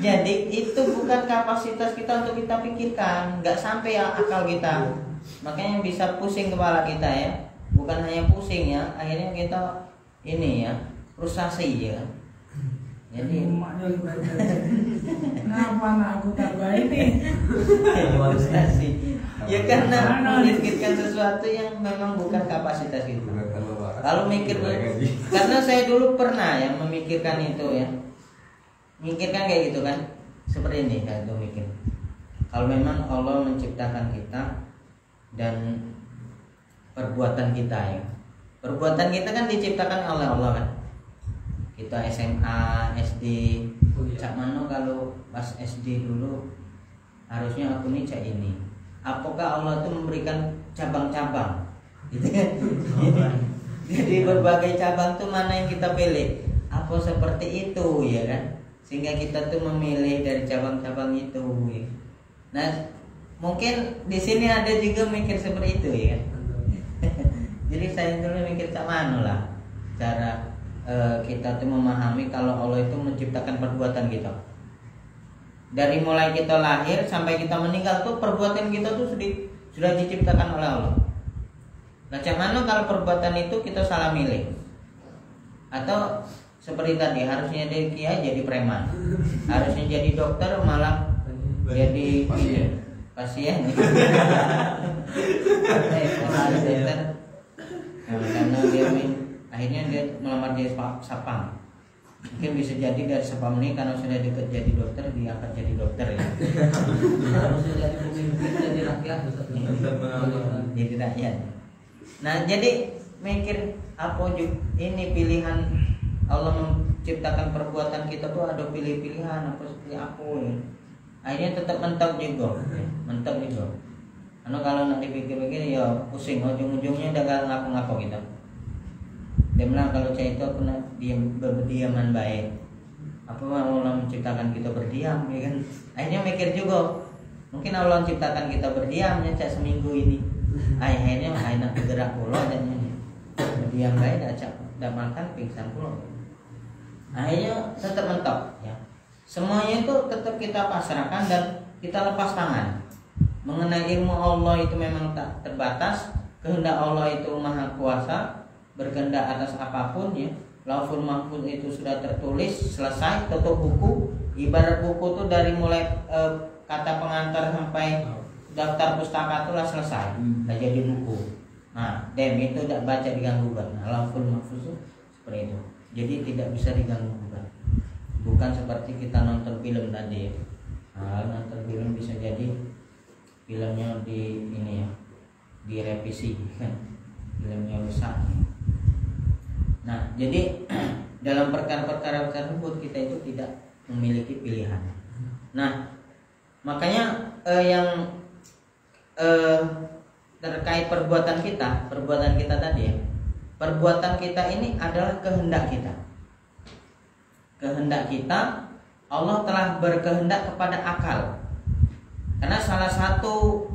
Jadi itu bukan kapasitas kita untuk kita pikirkan, nggak sampai akal kita. Makanya bisa pusing kepala kita ya. Bukan hanya pusing ya, akhirnya kita ini ya frustasi ya. Jadi kenapa anak aku tambah ini? frustasi. Ya karena memikirkan sesuatu yang memang bukan kapasitas itu. Kalau mikir, karena saya dulu pernah ya memikirkan itu ya, mikirkan kayak gitu kan, seperti ini kan itu mikir. Kalau memang Allah menciptakan kita dan perbuatan kita ya, perbuatan kita kan diciptakan oleh Allah kan. Kita SMA, SD, cak mano kalau pas SD dulu harusnya aku nih cak ini. Apakah Allah itu memberikan cabang-cabang? Gitu kan? Jadi berbagai cabang tuh mana yang kita pilih? Apa seperti itu ya kan? Sehingga kita tuh memilih dari cabang-cabang itu. Ya. Nah, mungkin di sini ada juga mikir seperti itu ya. Jadi saya dulu mikir cak mana lah cara kita tuh memahami kalau Allah itu menciptakan perbuatan kita. Dari mulai kita lahir sampai kita meninggal tuh perbuatan kita tuh sudah diciptakan oleh Allah. Nah, mana kalau perbuatan itu kita salah milih? Atau seperti tadi harusnya jadi kiai jadi preman, harusnya jadi dokter malah jadi pasien. Karena dia akhirnya dia melamar jadi sapam. Mungkin bisa jadi dari sapam ini karena sudah dekat jadi dokter dia akan jadi dokter ya. Harusnya jadi pemimpin jadi rakyat. Jadi rakyat. Nah jadi mikir apa ini pilihan Allah menciptakan perbuatan kita tuh ada pilih-pilihan apa seperti apa ya. Akhirnya tetap mentok juga. Karena kalau nak dipikir-pikir ya pusing, ujung-ujungnya udah gak ngaku-ngaku kita. Dia bilang kalau saya itu aku nak berdiaman baik. Apa Allah menciptakan kita berdiam ya kan? Akhirnya mikir juga. Mungkin Allah menciptakan kita berdiam ya cak seminggu ini. Akhirnya enak bergerak pulau dan berdiam baik dah makan pingsan pulau. Akhirnya tetap mentok ya. Semuanya itu tetap kita pasrahkan dan kita lepas tangan. Mengenai ilmu Allah itu memang tak terbatas, kehendak Allah itu maha kuasa, berkehendak atas apapun ya. Lauhul Mahfuz itu sudah tertulis, selesai, tutup buku. Ibarat buku itu dari mulai kata pengantar sampai daftar pustaka itulah selesai, udah jadi buku. Nah, itu tidak baca diganggu gugat. Nah, Lauhul Mahfuz itu seperti itu. Jadi tidak bisa diganggu gugat. Bukan seperti kita nonton film tadi. Nah, nonton film bisa jadi filmnya di ini ya, direvisi kan, filmnya rusak. Nah jadi dalam perkara-perkara tersebut kita itu tidak memiliki pilihan. Nah makanya yang terkait perbuatan kita tadi ya, perbuatan kita ini adalah kehendak kita. Kehendak kita, Allah telah berkehendak kepada akal. Karena salah satu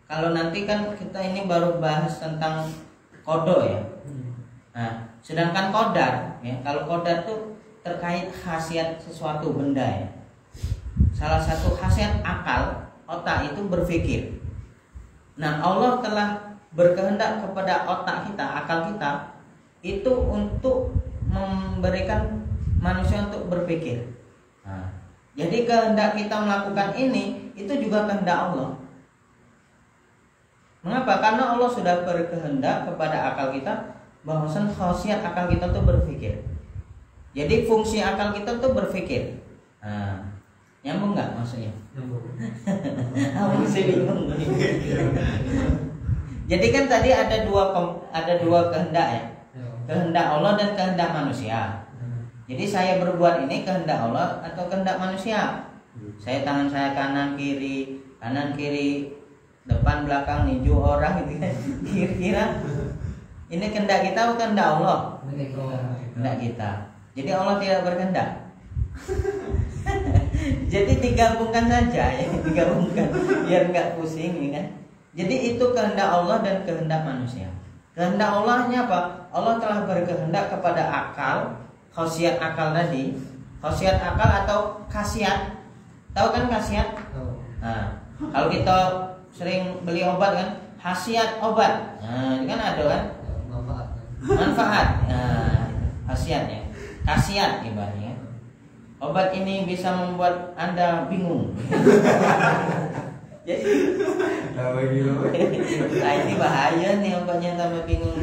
kalau nanti kan kita ini baru bahas tentang kodo ya. Nah, sedangkan kodar ya, kalau kodar itu terkait khasiat sesuatu benda ya. Salah satu khasiat akal, otak itu berpikir. Nah, Allah telah berkehendak kepada otak kita, akal kita itu untuk memberikan manusia untuk berpikir. Nah, jadi kehendak kita melakukan ini itu juga kehendak Allah. Mengapa? Karena Allah sudah berkehendak kepada akal kita bahwasan khasiat akal kita tuh berpikir. Jadi fungsi akal kita tuh berpikir. Nah, nyambung nggak maksudnya? Nyambung. Aku masih bingung. Jadi kan tadi ada dua kehendak ya, kehendak Allah dan kehendak manusia. Jadi saya berbuat ini kehendak Allah atau kehendak manusia? Saya tangan saya kanan kiri, depan belakang ninju orang gitu kan. Kira-kira ini kehendak kita atau kehendak Allah? Kehendak kita. Jadi Allah tidak berkehendak. Jadi digabungkan saja ya, digabungkan biar nggak pusing ya kan. Jadi itu kehendak Allah dan kehendak manusia. Kehendak Allahnya apa? Allah telah berkehendak kepada akal, khasiat akal tadi. Khasiat akal atau khasiat. Tahu kan khasiat? Nah, kalau kita sering beli obat kan, khasiat obat. Nah, ini kan ada kan? Manfaat. Nah, khasiatnya. Khasiat ibaratnya. Obat ini bisa membuat Anda bingung. Jadi nah ini bahaya nih obatnya tambah bingung.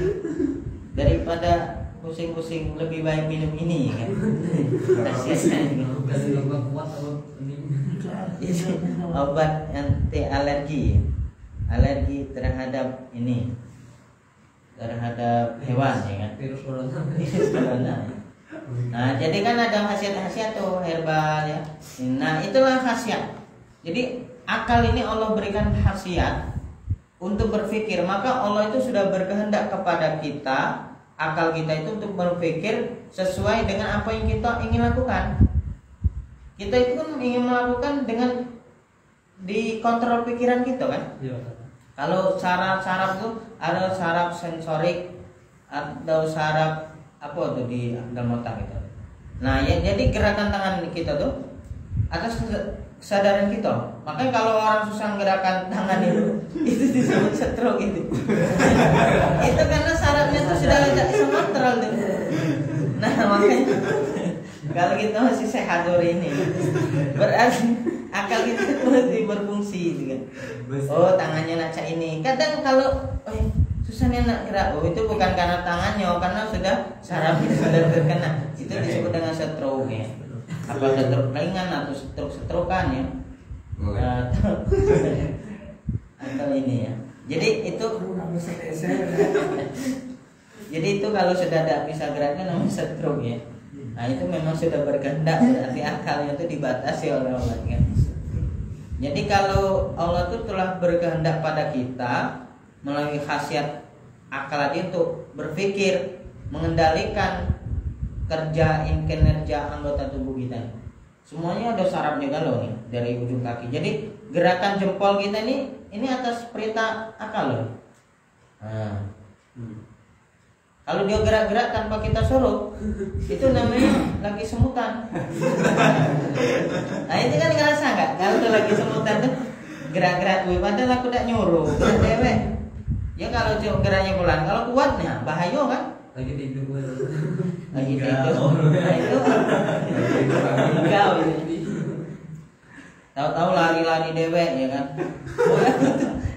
Daripada pusing-pusing lebih baik minum ini kan. Khasiatnya obat anti alergi. Alergi terhadap ini. Terhadap hewan ya kan. Virus corona. Virus corona. Nah, jadi kan ada khasiat-khasiat tuh herbal ya. Nah, itulah khasiat. Jadi akal ini Allah berikan khasiat untuk berpikir. Maka Allah itu sudah berkehendak kepada kita, akal kita itu untuk berpikir sesuai dengan apa yang kita ingin lakukan. Kita itu kan ingin melakukan dengan dikontrol pikiran kita kan. Iya. Kalau saraf-saraf itu ada saraf sensorik atau saraf apa tuh di dalam otak kita. Nah, ya, jadi gerakan tangan kita tuh atas kesadaran kita. Makanya kalau orang susah gerakan tangan itu disebut stroke itu. Itu karena sarafnya tuh sudah tidak kontrol tuh. Nah, makanya kalau kita masih sehat hari ini, berarti akal kita masih berfungsi gitu kan. Oh, tangannya naca ini. Kadang kalau susahnya nak gerak, itu bukan karena tangannya, karena sudah sarafnya sudah terkena. Itu disebut dengan stroke ya. Apa stroke ringan atau stroke-strokean ya. Atau ini ya. Jadi itu jadi itu kalau sudah tidak bisa geraknya namanya stroke ya. Nah, itu memang sudah berkehendak, berarti akalnya itu dibatasi oleh Allah kan. Jadi kalau Allah itu telah berkehendak pada kita melalui khasiat akal tadi untuk berpikir, mengendalikan kinerja anggota tubuh kita. Semuanya ada sarafnya kalau nih dari ujung kaki. Jadi gerakan jempol kita ini atas perintah akal loh. Nah, kalau dia gerak-gerak tanpa kita suruh, itu namanya lagi semutan. Nah, itu kan ngerasa nggak? Kalau lagi semutan tuh gerak-gerak, padahal aku tidak nyuruh, gerak dewek. Ya kalau geraknya pelan, kalau kuatnya bahaya kan? Lagi tidur gue. Lagi tidur. Nah itu enggak ini. Tahu-tahu lari-lari dewek ya kan?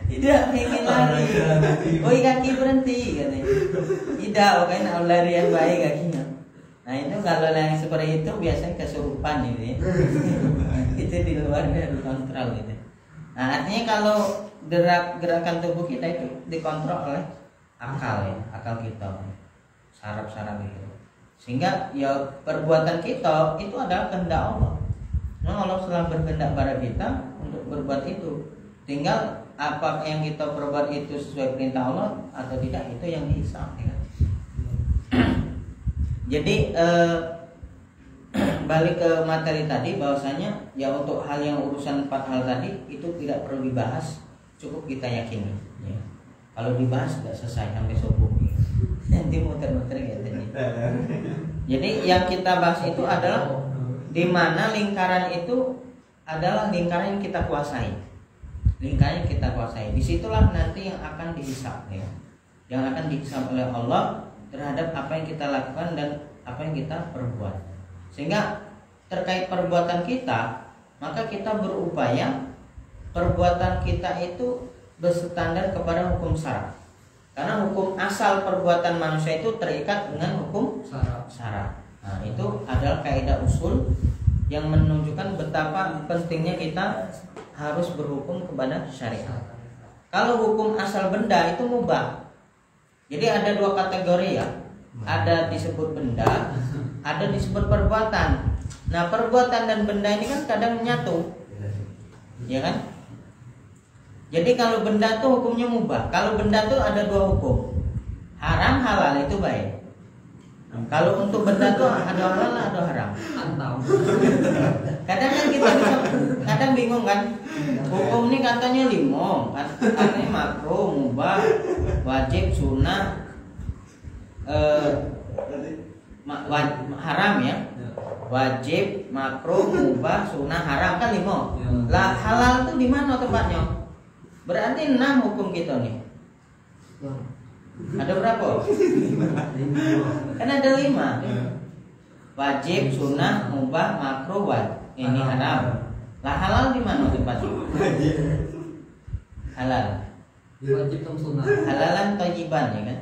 Tidak ingin lari. Oh kaki berhenti katanya. Tidak, kan lari yang baik kakinya. Nah itu kalau yang seperti itu biasanya kesurupan gitu ya. Itu di luar dari kontrol gitu. Nah, artinya kalau gerakan tubuh kita itu dikontrol oleh akal ya, akal kita, saraf-saraf itu. Sehingga ya perbuatan kita itu adalah kehendak Allah. Nah, Allah telah berkehendak pada kita untuk berbuat itu. Tinggal apa yang kita perbuat itu sesuai perintah Allah atau tidak, itu yang dihisab ya. Jadi balik ke materi tadi, bahwasanya ya untuk hal yang urusan 4 hal tadi itu tidak perlu dibahas, cukup kita yakini ya. Kalau dibahas tidak selesai sampai subuh ya. Nanti muter-muter ya tadi. Jadi yang kita bahas itu adalah di mana lingkaran itu adalah lingkaran yang kita kuasai. Lingkaran yang kita kuasai. Disitulah nanti yang akan dihisab ya. Yang akan dihisab oleh Allah terhadap apa yang kita lakukan dan apa yang kita perbuat. Sehingga terkait perbuatan kita, maka kita berupaya perbuatan kita itu berstandar kepada hukum syara. Karena hukum asal perbuatan manusia itu terikat dengan hukum syara. Nah, itu adalah kaidah usul yang menunjukkan betapa pentingnya kita harus berhukum kepada syariat. Kalau hukum asal benda itu mubah. Jadi ada 2 kategori ya. Ada disebut benda, ada disebut perbuatan. Nah, perbuatan dan benda ini kan kadang menyatu. Ya kan? Jadi kalau benda tuh hukumnya mubah. Kalau benda tuh ada 2 hukum. Haram, halal, itu baik. Kalau untuk benda tuh ada halal, ada haram. Kadang kan kita kadang bingung kan. Hukum ini katanya 5, katanya makruh, mubah, wajib, sunnah, haram ya. Wajib, makruh, mubah, sunnah, haram kan 5. Lah halal tuh di mana tempatnya? Berarti 6 hukum kita nih. Ada berapa? Kan ada 5. Wajib, sunnah, mubah, makruh, ini haram. Lah halal di mana tempatnya? Halal. Wajib sama sunnah. Halalan thayyiban ya kan.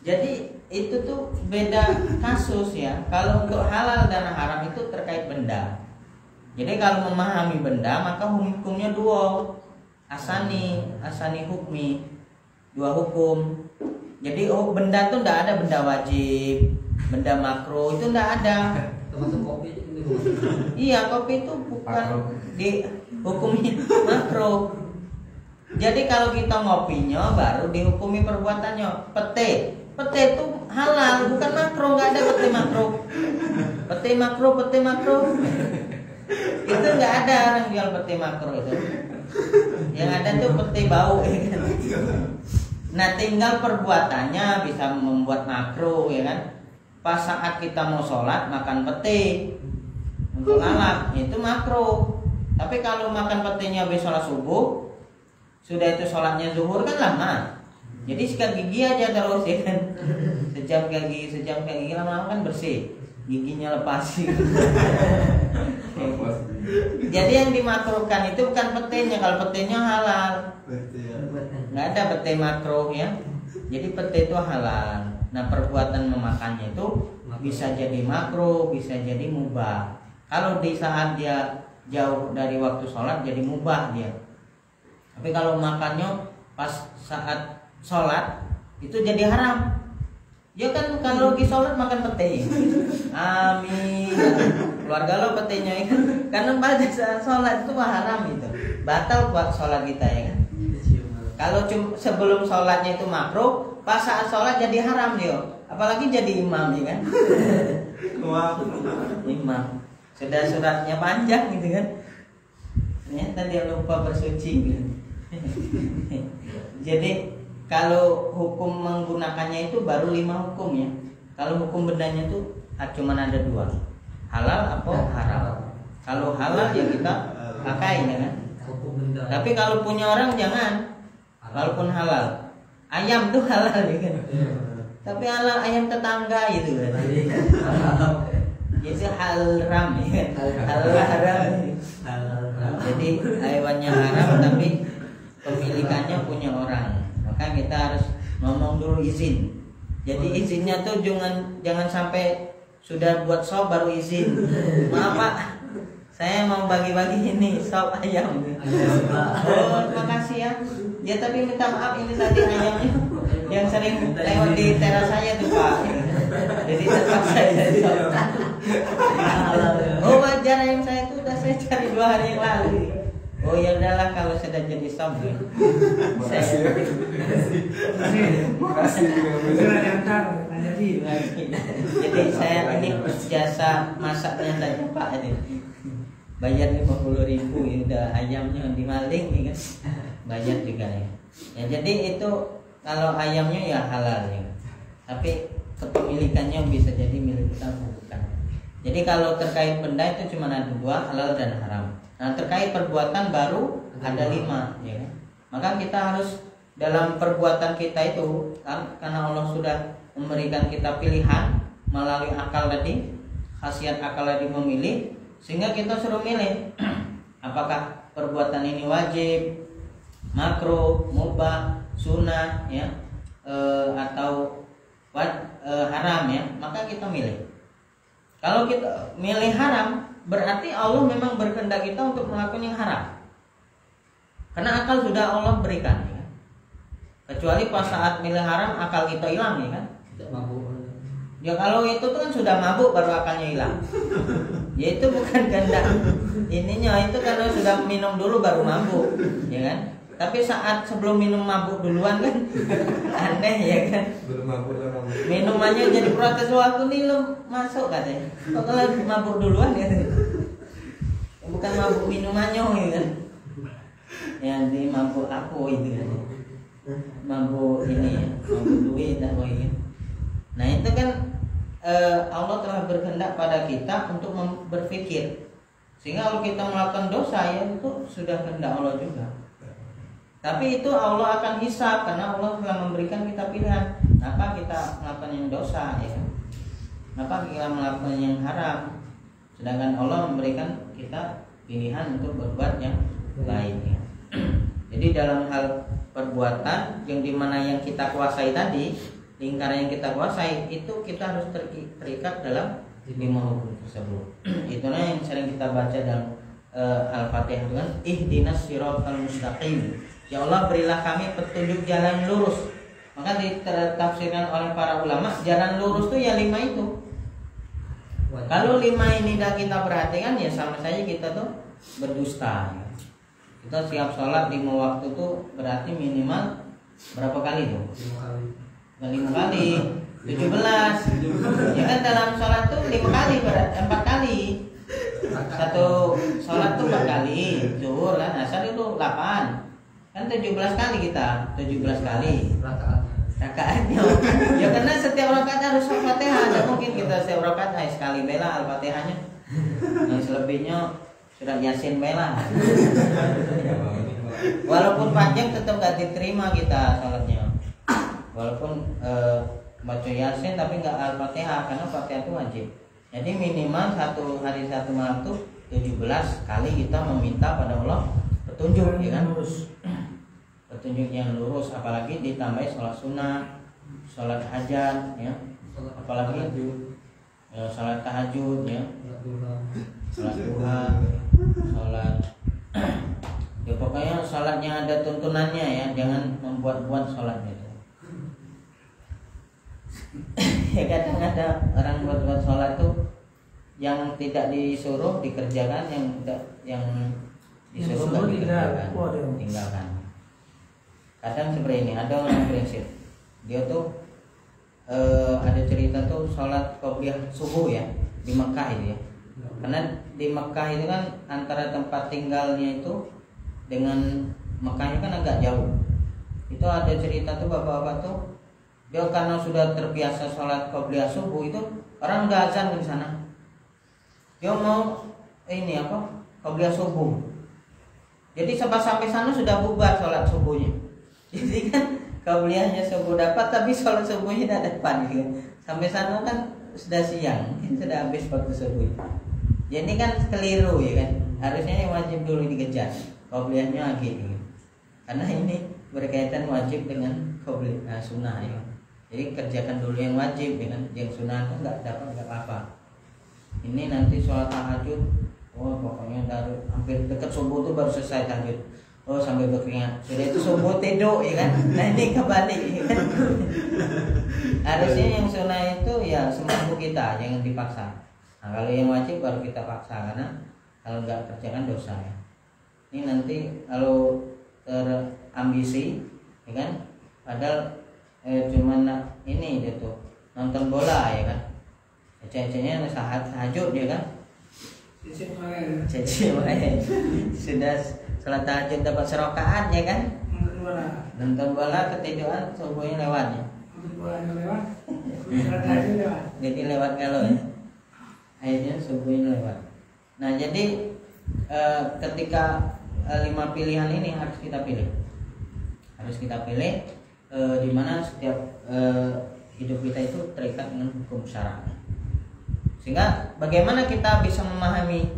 Jadi itu tuh beda kasus ya. Kalau untuk halal dan haram itu terkait benda. Jadi kalau memahami benda maka hukumnya 2. Asani hukmi, 2 hukum. Jadi benda tuh tidak ada benda wajib, benda makruh itu tidak ada. Termasuk kopi ini. Iya, kopi itu bukan dihukumi makruh. Jadi kalau kita ngopinya baru dihukumi perbuatannya. Pete itu halal, bukan makruh, nggak ada pete makruh. Pete makruh. Itu nggak ada orang jual pete makruh itu. Yang ada tuh pete bau ya kan? Nah tinggal perbuatannya bisa membuat makruh ya kan. Pas saat kita mau sholat makan pete untuk lalap itu makruh. Tapi kalau makan petenya habis sholat subuh, sudah itu sholatnya zuhur kan lama. Jadi sikat gigi aja terus ya kan. Sejam gigi lama-lama kan bersih. Giginya lepas. Jadi yang dimakruhkan itu bukan petenya. Kalau petenya halal, nggak ada pete makruh ya. Jadi pete itu halal. Nah perbuatan memakannya itu bisa jadi makruh, bisa jadi mubah. Kalau di saat dia jauh dari waktu sholat jadi mubah dia. Tapi kalau makannya pas saat sholat itu jadi haram. Ya kan kalau lagi sholat makan pete. Amin. Keluarga lo petenya itu karena pada saat sholat itu haram itu. Batal buat sholat kita ya kan. Kalau sebelum sholatnya itu makruh, pas saat sholat jadi haram dia. Apalagi jadi imam ya kan. Imam. Sudah suratnya panjang gitu kan. Ternyata dia lupa bersuci gitu. Jadi kalau hukum menggunakannya itu baru 5 hukum ya. Kalau hukum bendanya itu cuma ada 2. Halal atau haram. Kalau halal ya kita pakai ya kan. Tapi kalau punya orang jangan. Walaupun halal. Ayam tuh halal ya kan. Tapi halal ayam tetangga gitu kan. Jadi haram ya kan. Haram. Jadi hewannya haram tapi pemilikannya punya orang. Maka kita harus ngomong dulu izin. Jadi izinnya tuh jangan sampai sudah buat shop baru izin. Maaf Pak, Saya mau bagi-bagi ini sop ayam. Oh, terima kasih ya. Ya tapi minta maaf ini tadi ayamnya yang sering lewat di teras saya tuh Pak. Jadi terpaksa jadi sop. Oh wajar ayam saya tuh udah saya cari 2 hari yang lalu. Oh ya udahlah kalau sudah jadi sop. Makasih ya. Makasih Sudah diantar, nah jadi. Jadi saya ini jasa masaknya saja Pak ini. Bayar 50.000 ya udah ayamnya dimaling ya kan. Bayar juga ya. Ya jadi itu kalau ayamnya ya halal ya. Tapi kepemilikannya bisa jadi milik kita bukan. Jadi kalau terkait benda itu cuma ada 2, halal dan haram. Nah terkait perbuatan baru ada 5 ya kan? Maka kita harus dalam perbuatan kita itu karena Allah sudah memberikan kita pilihan melalui akal tadi, khasiat akal tadi memilih, sehingga kita suruh milih apakah perbuatan ini wajib, makruh, mubah, sunnah ya, atau haram ya, maka kita milih. Kalau kita milih haram, berarti Allah memang berkehendak kita untuk melakukan yang haram. Karena akal sudah Allah berikan ya. Kecuali pas saat milih haram akal kita hilang ya kan. Tidak mabuk. Ya kalau itu tuh kan sudah mabuk baru akalnya hilang. Ya itu bukan kehendak ininya, itu karena sudah minum dulu baru mabuk ya kan. Tapi saat sebelum minum mabuk duluan kan aneh ya kan. Belum mabuk lah kamu. Minumannya jadi protes waktu nih lo masuk katanya. Kok kalau mabuk duluan ya. Bukan mabuk minumannya ya kan. Yang di mabuk aku itu kan. Mabuk ini ya, mabuk duit apa ya. Nah itu kan Allah telah berkehendak pada kita untuk berpikir. Sehingga kalau kita melakukan dosa ya itu sudah kehendak Allah juga. Tapi itu Allah akan hisab karena Allah telah memberikan kita pilihan. Kenapa kita melakukan yang dosa ya? Kenapa kita melakukan yang haram? Sedangkan Allah memberikan kita pilihan untuk berbuat yang baik ya. Jadi dalam hal perbuatan yang dimana yang kita kuasai tadi, lingkaran yang kita kuasai itu kita harus terikat dalam 5 hukum tersebut. Itulah yang sering kita baca dalam Al-Fatihah dengan ihdinas siratal mustaqim. Ya Allah berilah kami petunjuk jalan lurus. Maka ditafsirkan oleh para ulama jalan lurus itu ya 5 itu. Kalau 5 ini dah kita perhatikan ya sama saja kita tuh berdusta ya. Kita siap sholat 5 waktu tuh berarti minimal berapa kali tuh? 5 kali 17. Ya kan dalam sholat tuh 5 kali berarti 4 kali. Satu sholat tuh 4 kali. Zuhur kan asar itu 8. Kan 17 kali kita 17 kali rakaatnya. Ya karena setiap rakaat harus Al-Fatihah. Tidak mungkin kita setiap rakaat sekali bela Al-Fatihahnya. Yang selebihnya surat Yasin bela. Walaupun panjang tetap gak diterima kita sholatnya. Walaupun baca Yasin tapi nggak Al-Fatihah karena Fatihah itu wajib. Jadi minimal satu hari satu malam tuh 17 kali kita meminta pada Allah petunjuk ya kan. Petunjuk yang lurus, apalagi ditambah sholat sunnah, sholat hajat ya, apalagi sholat tahajud ya, sholat duha, sholat ya pokoknya sholatnya ada tuntunannya ya, jangan membuat-buat sholatnya itu. Ya kadang ada orang buat-buat sholat tuh yang tidak disuruh dikerjakan, yang disuruh nggak dikerjakan, tinggalkan. Kadang seperti ini, ada orang prinsip dia tuh ada cerita tuh sholat qobliyah subuh ya di Mekah itu ya. Karena di Mekah itu kan antara tempat tinggalnya itu dengan Mekahnya kan agak jauh. Itu ada cerita tuh bapak-bapak tuh dia karena sudah terbiasa sholat qobliyah subuh itu orang udah azan di sana. Dia mau ini apa qobliyah subuh. Jadi sampai sana sudah bubar sholat subuhnya. Jadi kan qobliyahnya subuh dapat tapi sholat subuhnya tidak depan gitu. Sampai sana kan sudah siang, sudah habis waktu subuh. Jadi kan keliru ya kan. Harusnya yang wajib dulu dikejar, qobliyahnya lagi gitu. Karena ini berkaitan wajib dengan qobliyah sunnah ya. Jadi kerjakan dulu yang wajib dengan yang sunnah itu nggak dapat nggak apa-apa. Ini nanti sholat tahajud Oh pokoknya dari hampir dekat subuh tuh baru selesai tahajud. Oh sampai berkeringat. Sudah itu subuh tidur ya kan. Nah ini kebalik ya kan. Harusnya yang sunnah itu ya semampu kita, jangan dipaksa. Nah kalau yang wajib baru kita paksa, karena kalau nggak kerjakan dosa ya. Ini nanti kalau terambisi ya kan, padahal cuman ini dia tuh nonton bola ya kan. Cecenya tahajud dia kan. Cece sudah salat tahajud dapat serokaan ya kan. Nonton bola ketiduran subuhnya lewat ya. Jadi lewat kalau ya. Akhirnya subuhnya lewat. Nah jadi ketika 5 pilihan ini harus kita pilih. Harus kita pilih di mana setiap hidup kita itu terikat dengan hukum syara. Sehingga bagaimana kita bisa memahami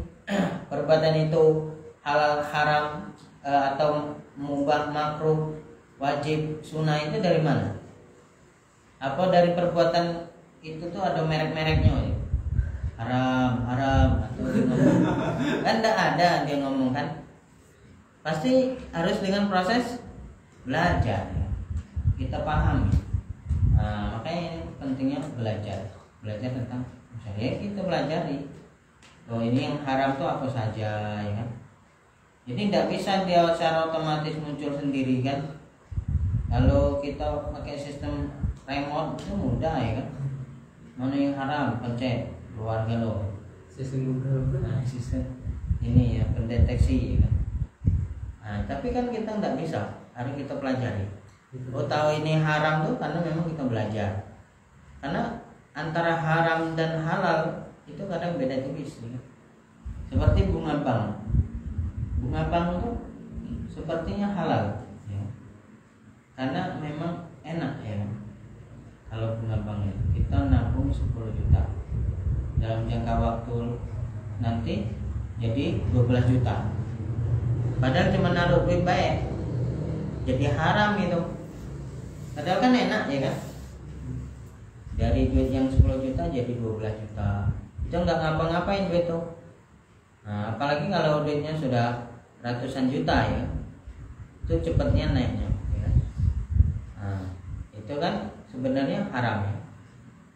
perbuatan itu halal haram atau mubah makruh wajib sunnah itu dari mana? Apa dari perbuatan itu tuh ada merek-mereknya ya? Haram atau dia ngomong kan tidak ada dia ngomong kan, pasti harus dengan proses belajar ya. Kita pahami. Nah, makanya ini pentingnya belajar tentang ya kita pelajari. Oh ini yang haram tuh apa saja ya kan. Jadi tidak bisa dia secara otomatis muncul sendiri kan. Kalau kita pakai sistem remote itu mudah ya kan. Mana yang haram pencet keluarga lo. Sistem Google. Nah, sistem ini ya pendeteksi ya kan. Nah, tapi kan kita tidak bisa, harus kita pelajari. Oh tahu ini haram tuh karena memang kita belajar. Karena antara haram dan halal itu kadang beda tipis ya. Seperti bunga bang itu sepertinya halal ya. Karena memang enak ya. Kalau bunga bang itu kita nabung 10 juta dalam jangka waktu nanti jadi 12 juta. Padahal cuma naruh duit baik, jadi haram itu. Padahal kan enak ya kan. Dari duit yang 10 juta jadi 12 juta. Itu nggak ngapa-ngapain duit itu. Nah, apalagi kalau duitnya sudah ratusan juta ya. Itu cepatnya naiknya ya. Nah, itu kan sebenarnya haram ya.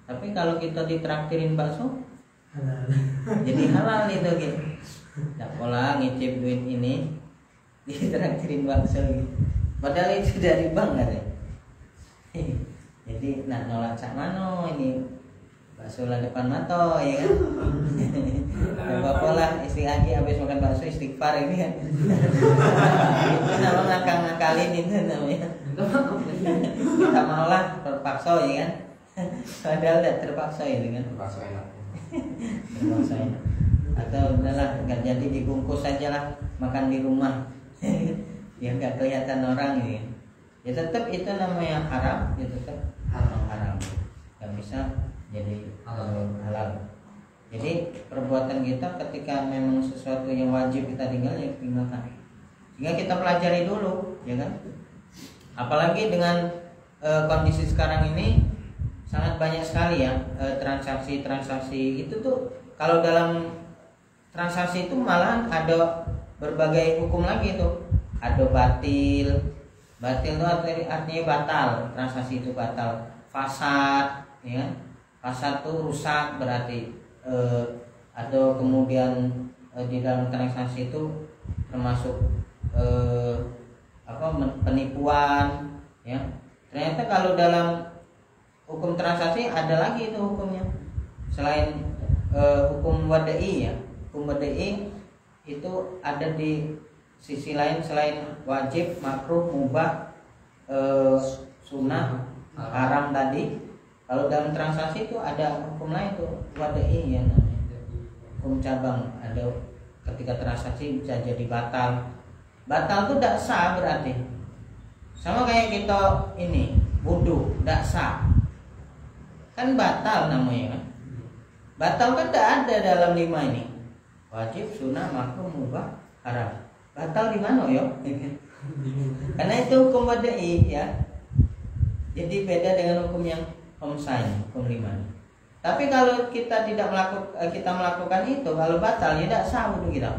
Tapi kalau kita ditraktirin bakso jadi halal itu gitu. Tak pola ngicip duit ini ditraktirin bakso gitu. Padahal itu dari bank kan ya. Jadi nak nolak sak mano ini bakso lah depan mata ya kan. Apa lah istri Aji habis makan bakso istighfar ini kan. Itu nama ngakal-ngakalin itu namanya. Kita mau lah terpaksa ya kan. Padahal tidak terpaksa ya kan. Terpaksa enak. Terpaksa enak. Atau udahlah nggak jadi dibungkus saja lah makan di rumah. Ya nggak kelihatan orang ya. Ya tetap itu namanya haram, ya tetap haram. Nggak bisa jadi halal. Jadi perbuatan kita ketika memang sesuatu yang wajib kita tinggal ya tinggalkan. Sehingga kita pelajari dulu, ya kan? Apalagi dengan kondisi sekarang ini sangat banyak sekali ya transaksi itu tuh. Kalau dalam transaksi itu malahan ada berbagai hukum lagi tuh. Ada batil itu artinya batal, transaksi itu batal. Fasad, ya, fasad itu rusak berarti. Atau kemudian di dalam transaksi itu termasuk penipuan, ya. Ternyata kalau dalam hukum transaksi ada lagi itu hukumnya selain hukum wadai ya. Hukum wadai itu ada di sisi lain selain wajib, makruh, mubah, sunnah, haram tadi. Kalau dalam transaksi itu ada hukum lain tuh wadai ya namanya. Hukum cabang ada ketika transaksi bisa jadi batal. Batal itu tidak sah berarti. Sama kayak kita ini wudu tidak sah. Kan batal namanya kan. Batal kan tidak ada dalam 5 ini. Wajib, sunnah, makruh, mubah, haram. Batal di mana ya? Karena itu hukum wadai ya. Jadi beda dengan hukum yang homsain, hukum 5. Tapi kalau kita tidak melakukan itu, kalau batal ya tidak sah wudhu kita.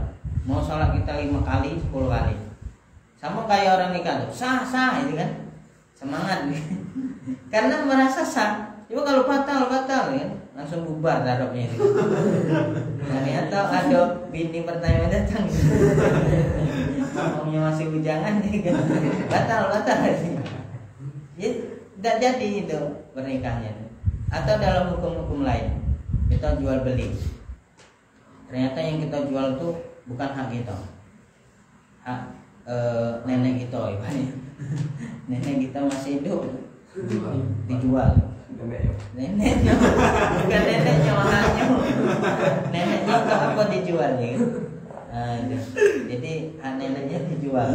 Mau sholat kita 5 kali, 10 kali. Sama kayak orang nikah tuh, sah itu kan. Semangat karena merasa sah. Cuma kalau batal ya, langsung bubar taruhnya itu. Ternyata ada bini pertama datang. Ngomongnya masih bujangan ya kan. Batal. Ya, tidak jadi itu pernikahannya. Atau dalam hukum-hukum lain, kita jual beli. Ternyata yang kita jual tuh bukan hak kita, hak nenek kita ibaratnya. Nenek kita masih hidup, dijual. Neneknya, bukan neneknya makanya. Neneknya untuk apa dijual ya? Jadi hak neneknya dijual.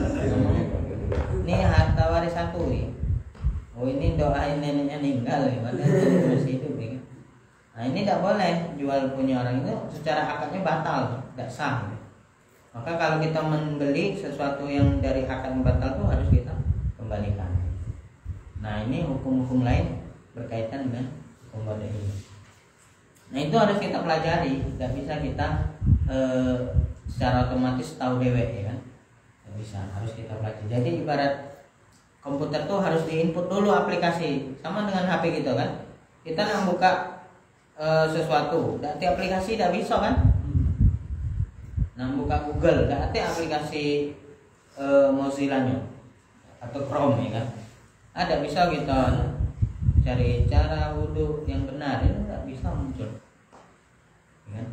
Ini harta warisanku ya. Oh ini doain neneknya meninggal ya, padahal masih hidup ya. Nah ini tidak boleh jual punya orang itu, secara akadnya batal, tidak sah. Maka kalau kita membeli sesuatu yang dari akad batal itu harus kita kembalikan. Nah ini hukum-hukum lain berkaitan dengan hukum ini. Nah itu harus kita pelajari, tidak bisa kita secara otomatis tahu dewek ya kan? Tidak bisa, harus kita pelajari. Jadi ibarat komputer tuh harus diinput dulu aplikasi, sama dengan HP gitu kan. Kita nak buka sesuatu, di aplikasi tidak bisa kan. Nah buka Google, berarti aplikasi Mozilla-nya atau Chrome ya kan. Ada bisa kita cari cara wudhu yang benar, itu tidak bisa muncul ya kan?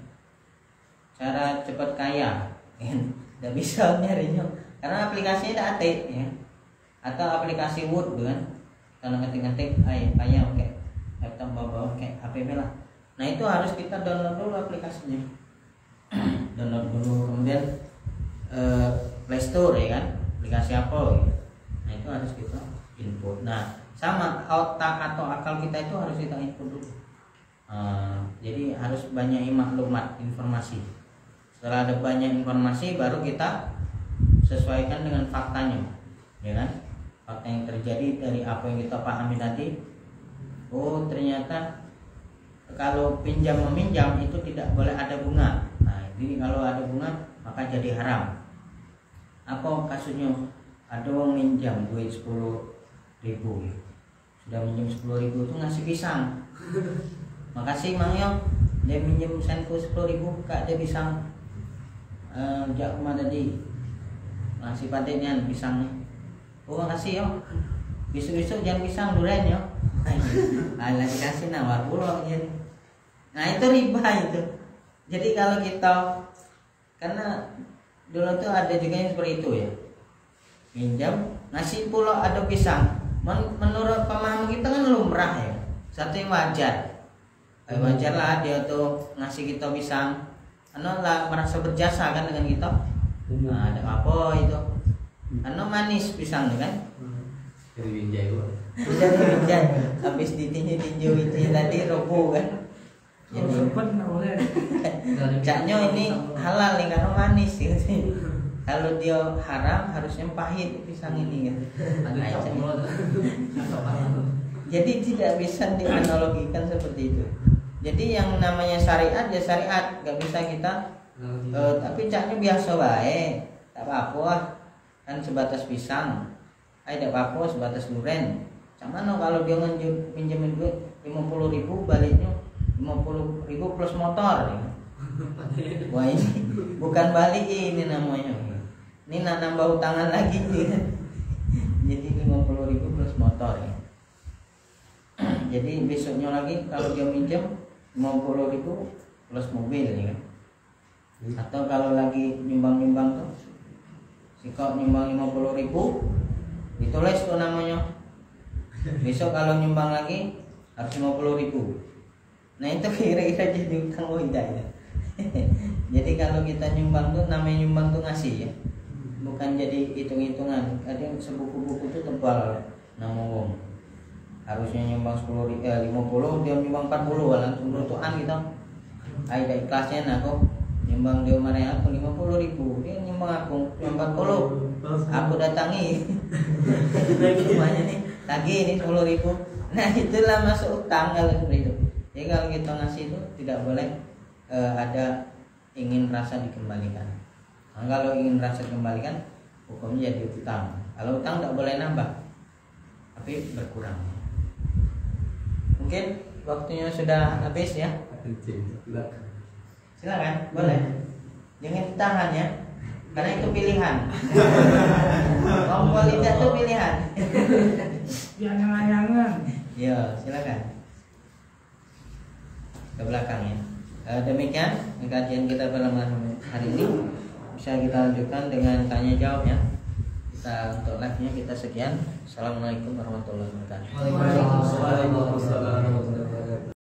Cara cepat kaya tidak bisa nyarinya karena aplikasinya tidak aktif ya. Atau aplikasi wudhu kan, kalau ngetik-ngetik ayah pakai laptop bawa kayak HP lah. Nah itu harus kita download dulu aplikasinya. Download dulu, kemudian Play Store ya kan, aplikasi apa gitu. Nah itu harus kita input. Nah sama otak atau akal kita itu harus kita input dulu. Jadi harus banyak maklumat, informasi. Setelah ada banyak informasi baru kita sesuaikan dengan faktanya ya kan, fakta yang terjadi dari apa yang kita pahami tadi. Oh ternyata kalau pinjam meminjam itu tidak boleh ada bunga. Nah jadi kalau ada bunga maka jadi haram. Apa kasusnya? Ada orang minjam duit 10.000, sudah minjem 10.000 itu ngasih pisang. Makasih Mang Yong, dia minjem senku 10.000, kak dia pisang. Jak rumah tadi ngasih padenya pisangnya. Oh makasih yo, besok-besok jangan pisang durian yo. Alah dikasih nawar pulau ya. Nah itu riba itu. Jadi kalau kita, karena dulu tuh ada juga yang seperti itu ya, pinjam ngasih pulau ada pisang. Menurut pemahaman kita kan lumrah ya, satu yang wajar. Wajar lah dia tuh ngasih kita pisang, karena lah merasa berjasa kan dengan kita. Nah ada apa itu? Karena manis pisang kan. Jadi binjai gua. Jadi binjai. Habis ditinju itu tadi roboh kan. Jadi caknya ini halal nih karena manis gitu. Kalau dia haram harusnya pahit pisang ini gitu. Jadi tidak bisa dianalogikan seperti itu. Jadi yang namanya syariat ya syariat, nggak bisa kita. Tapi caknya biasa baik, tak apa-apa kan sebatas pisang. Tidak apa-apa sebatas durian. Cuman kalau dia pinjemin duit 50.000 baliknya 50.000 plus motor ya. Wah ini bukan balik ini namanya. Ini nambah utangan lagi ya. Jadi 50.000 plus motor ya. Jadi besoknya lagi kalau dia minjem 50.000 plus mobil ya. Atau kalau lagi nyumbang-nyumbang tuh si kok nyumbang 50.000 ditulis tuh namanya. Besok kalau nyumbang lagi harus 50.000. Nah itu kira-kira jadi utang ya. Jadi kalau kita nyumbang tuh namanya nyumbang tuh ngasih ya, bukan jadi hitung-hitungan. Kadang sebuku-buku tuh tebal nama wong. Harusnya nyumbang 50 dia nyumbang 40 langsung berutuhan gitu. Ada ikhlasnya aku nyumbang dia mana aku 50.000, dia nyumbang aku 40. Aku datangi. Lagi rumahnya nih, lagi ini 10.000. Nah itulah masuk utang kalau seperti itu. Jadi kalau kita ngasih itu tidak boleh ada ingin rasa dikembalikan. Nah, kalau ingin rasa dikembalikan, hukumnya jadi utang. Kalau utang tidak boleh nambah, tapi berkurang. Mungkin waktunya sudah habis ya. Silakan, boleh. Jangan ditahan ya, karena itu pilihan. Ngompol lidah itu pilihan. Jangan-jangan. Ya, silakan. Ke belakang ya. Demikian kajian kita pada malam hari ini. Bisa kita lanjutkan dengan tanya jawab ya. Kita untuk live-nya kita sekian. Assalamualaikum warahmatullahi wabarakatuh. Waalaikumsalam warahmatullahi wabarakatuh.